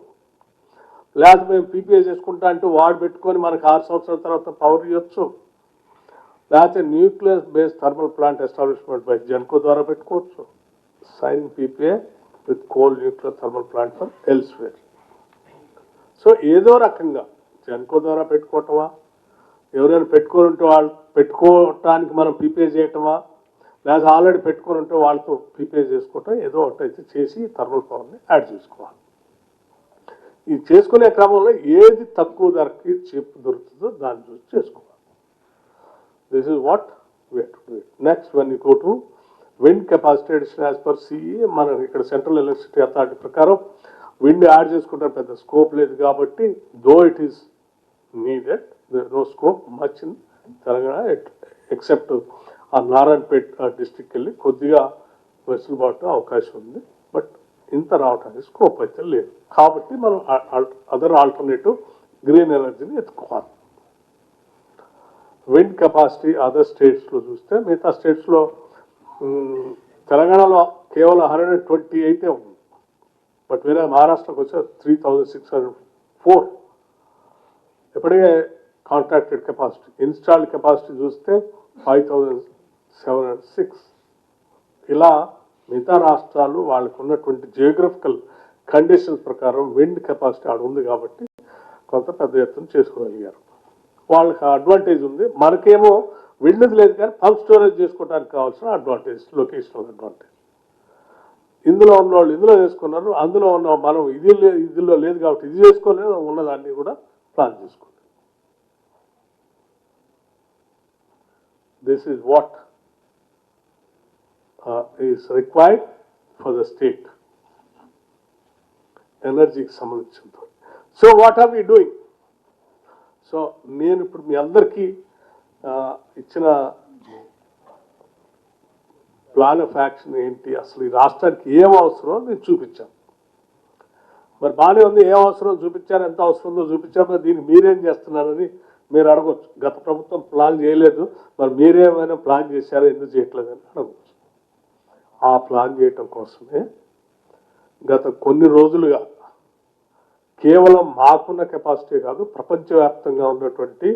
[SPEAKER 1] లేదా మేము పీపీఏ చేసుకుంటా అంటే వాడు పెట్టుకొని మనకు 6 సంవత్సరాల తర్వాత పవర్ ఇవ్వచ్చు, లేకపోతే nucleus based thermal plant establishment by Genco ద్వారా పెట్టుకోవచ్చు. Sign PPA with coal nuclear thermal plant for elsewhere. So ఏదో రకంగా జెన్కో ద్వారా పెట్టుకోవటమా, ఎవరైనా పెట్టుకొని ఉంటే వాళ్ళు పెట్టుకోవటానికి మనం పీపీఏ చేయటమా, లేదా ఆల్రెడీ పెట్టుకొని ఉంటే వాళ్ళతో పీపీఏ చేసుకోవటం, ఏదో ఒకటి అయితే చేసి థర్మల్ పవర్ని యాడ్ చేసుకోవాలి. ఈ చేసుకునే క్రమంలో ఏది తక్కువ ధరకి చీప్ దొరుకుతుందో దాన్ని చూసి చేసుకోవాలి. This is what we have to do it. Next when you go to wind capacity addition as per CE, మనం ఇక్కడ సెంట్రల్ ఎలక్ట్రిసిటీ అథారిటీ ప్రకారం విండ్ యాడ్ చేసుకుంటారు, పెద్ద స్కోప్ లేదు కాబట్టి, though it is needed, no scope much in Telangana except ఆ Narayanpet district వెళ్ళి కొద్దిగా వెసులుబాటు అవకాశం ఉంది. బట్ ఇంత రావడానికి స్కోప్ అయితే లేదు కాబట్టి మనం అదర్ ఆల్టర్నేటివ్ గ్రీన్ ఎనర్జీని ఎత్తుకోవాలి. విండ్ కెపాసిటీ అదర్ స్టేట్స్లో చూస్తే మిగతా స్టేట్స్లో తెలంగాణలో కేవలం 128 ఉంది. బట్ వేరే మహారాష్ట్రకి వచ్చే 3604 ఎప్పటికే కాంట్రాక్టెడ్ కెపాసిటీ. ఇన్స్టాల్డ్ కెపాసిటీ చూస్తే 5706. ఇలా మిగతా రాష్ట్రాలు వాళ్ళకు ఉన్నటువంటి జియోగ్రఫికల్ కండిషన్స్ ప్రకారం విండ్ కెపాసిటీ ఆడ ఉంది కాబట్టి కొంత పెద్ద ఎత్తున చేసుకోగలిగారు. వాళ్ళకి అడ్వాంటేజ్ ఉంది, మనకేమో విండ్ లేదు కానీ పంప్ స్టోరేజ్ చేసుకోవడానికి కావాల్సిన అడ్వాంటేజ్, లొకేషనల్ అడ్వాంటేజ్. ఇందులో ఉన్న వాళ్ళు ఇందులో చేసుకున్నారు, అందులో ఉన్న మనం ఇదిలో లేదు కాబట్టి ఇది చేసుకోలేదు, ఉన్నదాన్ని కూడా ప్లాన్ చేసుకోలేదు. This is what is required for the state ఎనర్జీకి సంబంధించిన. So what are we doing? So నేను ఇప్పుడు మీ అందరికీ ఇచ్చిన ప్లాన్ ఆఫ్ యాక్షన్ ఏంటి, అసలు ఈ రాష్ట్రానికి ఏం అవసరమో నేను చూపించాను. మరి బాగానే ఉంది, ఏం అవసరం చూపించారు, ఎంత అవసరం ఉందో చూపించారు, దీన్ని మీరేం చేస్తున్నారని మీరు అడగవచ్చు. గత ప్రభుత్వం ప్లాన్ చేయలేదు, మరి మీరేమైనా ప్లాన్ చేశారో ఎందుకు చేయట్లేదని అడగవచ్చు. ఆ ప్లాన్ చేయటం కోసమే గత కొన్ని రోజులుగా కేవలం మాకున్న కెపాసిటీ కాదు, ప్రపంచవ్యాప్తంగా ఉన్నటువంటి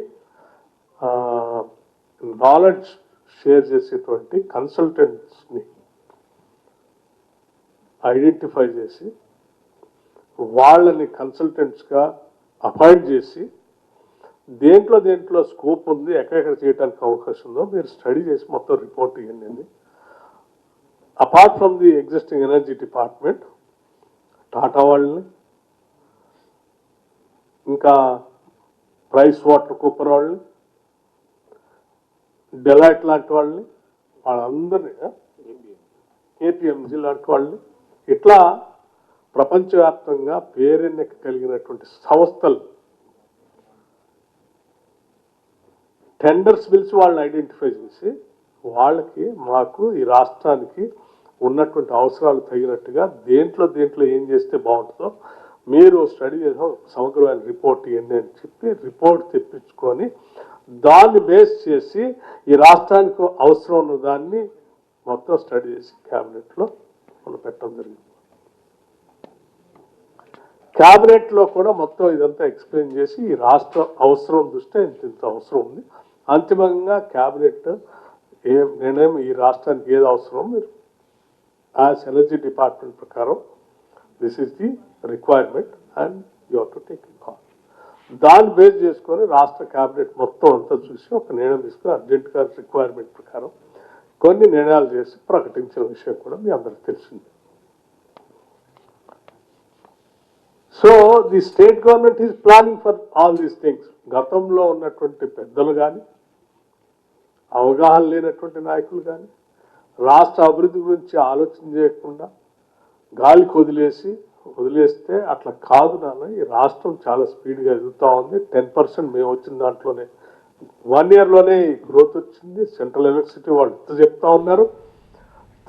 [SPEAKER 1] నాలెడ్జ్ షేర్ చేసేటువంటి కన్సల్టెంట్స్ని ఐడెంటిఫై చేసి వాళ్ళని కన్సల్టెంట్స్గా అపాయింట్ చేసి దేంట్లో స్కోప్ ఉంది, ఎక్కడెక్కడ చేయడానికి అవకాశం ఉందో మీరు స్టడీ చేసి మొత్తం రిపోర్ట్ ఇవ్వండి. Apart from the existing energy department, Tata వాళ్ళని, ఇంకా ప్రైస్ వాటర్ కూపర్ వాళ్ళని, డెలైట్ లాంటి వాళ్ళని, వాళ్ళందరినీ, కేపీఎంజీ లాంటి వాళ్ళని, ఇట్లా ప్రపంచవ్యాప్తంగా పేరెన్నిక కలిగినటువంటి సంస్థలు టెండర్స్ పిలిచి వాళ్ళని ఐడెంటిఫై చేసి వాళ్ళకి మాకు ఈ రాష్ట్రానికి ఉన్నటువంటి అవసరాలు తగినట్టుగా దేంట్లో ఏం చేస్తే బాగుంటుందో మీరు స్టడీ చేసిన సమగ్రమైన రిపోర్ట్ ఇవ్వండి అని చెప్పి రిపోర్ట్ తెప్పించుకొని దాన్ని బేస్ చేసి ఈ రాష్ట్రానికి అవసరం ఉన్న దాన్ని మొత్తం స్టడీ చేసి క్యాబినెట్లో మనం పెట్టడం జరిగింది. క్యాబినెట్లో కూడా మొత్తం ఇదంతా ఎక్స్ప్లెయిన్ చేసి ఈ రాష్ట్ర అవసరం దృష్ట్యా ఇంత అవసరం ఉంది, అంతిమంగా క్యాబినెట్ ఏ నిర్ణయం ఈ రాష్ట్రానికి ఏది అవసరం మీరు యాజ్ ఎనర్జీ డిపార్ట్మెంట్ ప్రకారం this is the requirement and you have to take it call. దాన్ని బేస్ చేసుకొని రాష్ట్ర క్యాబినెట్ మొత్తం అంతా చూసి ఒక నిర్ణయం తీసుకుని అర్జెంట్గా రిక్వైర్మెంట్ ప్రకారం కొన్ని నిర్ణయాలు చేసి ప్రకటించిన విషయం కూడా మీ అందరికి తెలిసింది. So the state government is planning for all these things. గతంలో ఉన్నటువంటి పెద్దలు కానీ, అవగాహన లేనటువంటి నాయకులు కానీ, రాష్ట్ర అభివృద్ధి గురించి ఆలోచన చేయకుండా గాలికి వదిలేస్తే అట్లా కాదు నాన్న, ఈ రాష్ట్రం చాలా స్పీడ్గా ఎదుగుతూ ఉంది. 10% మేము వచ్చిన దాంట్లోనే 1 yearలోనే గ్రోత్ వచ్చింది. సెంట్రల్ ఎలక్ట్రిసిటీ వాళ్ళు ఎంత చెప్తా ఉన్నారు,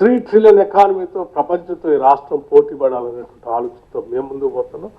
[SPEAKER 1] 3 trillion ఎకానమీతో ప్రపంచంతో ఈ రాష్ట్రం పోటీ పడాలనేటువంటి ఆలోచనతో మేము ముందుకు పోతున్నాం.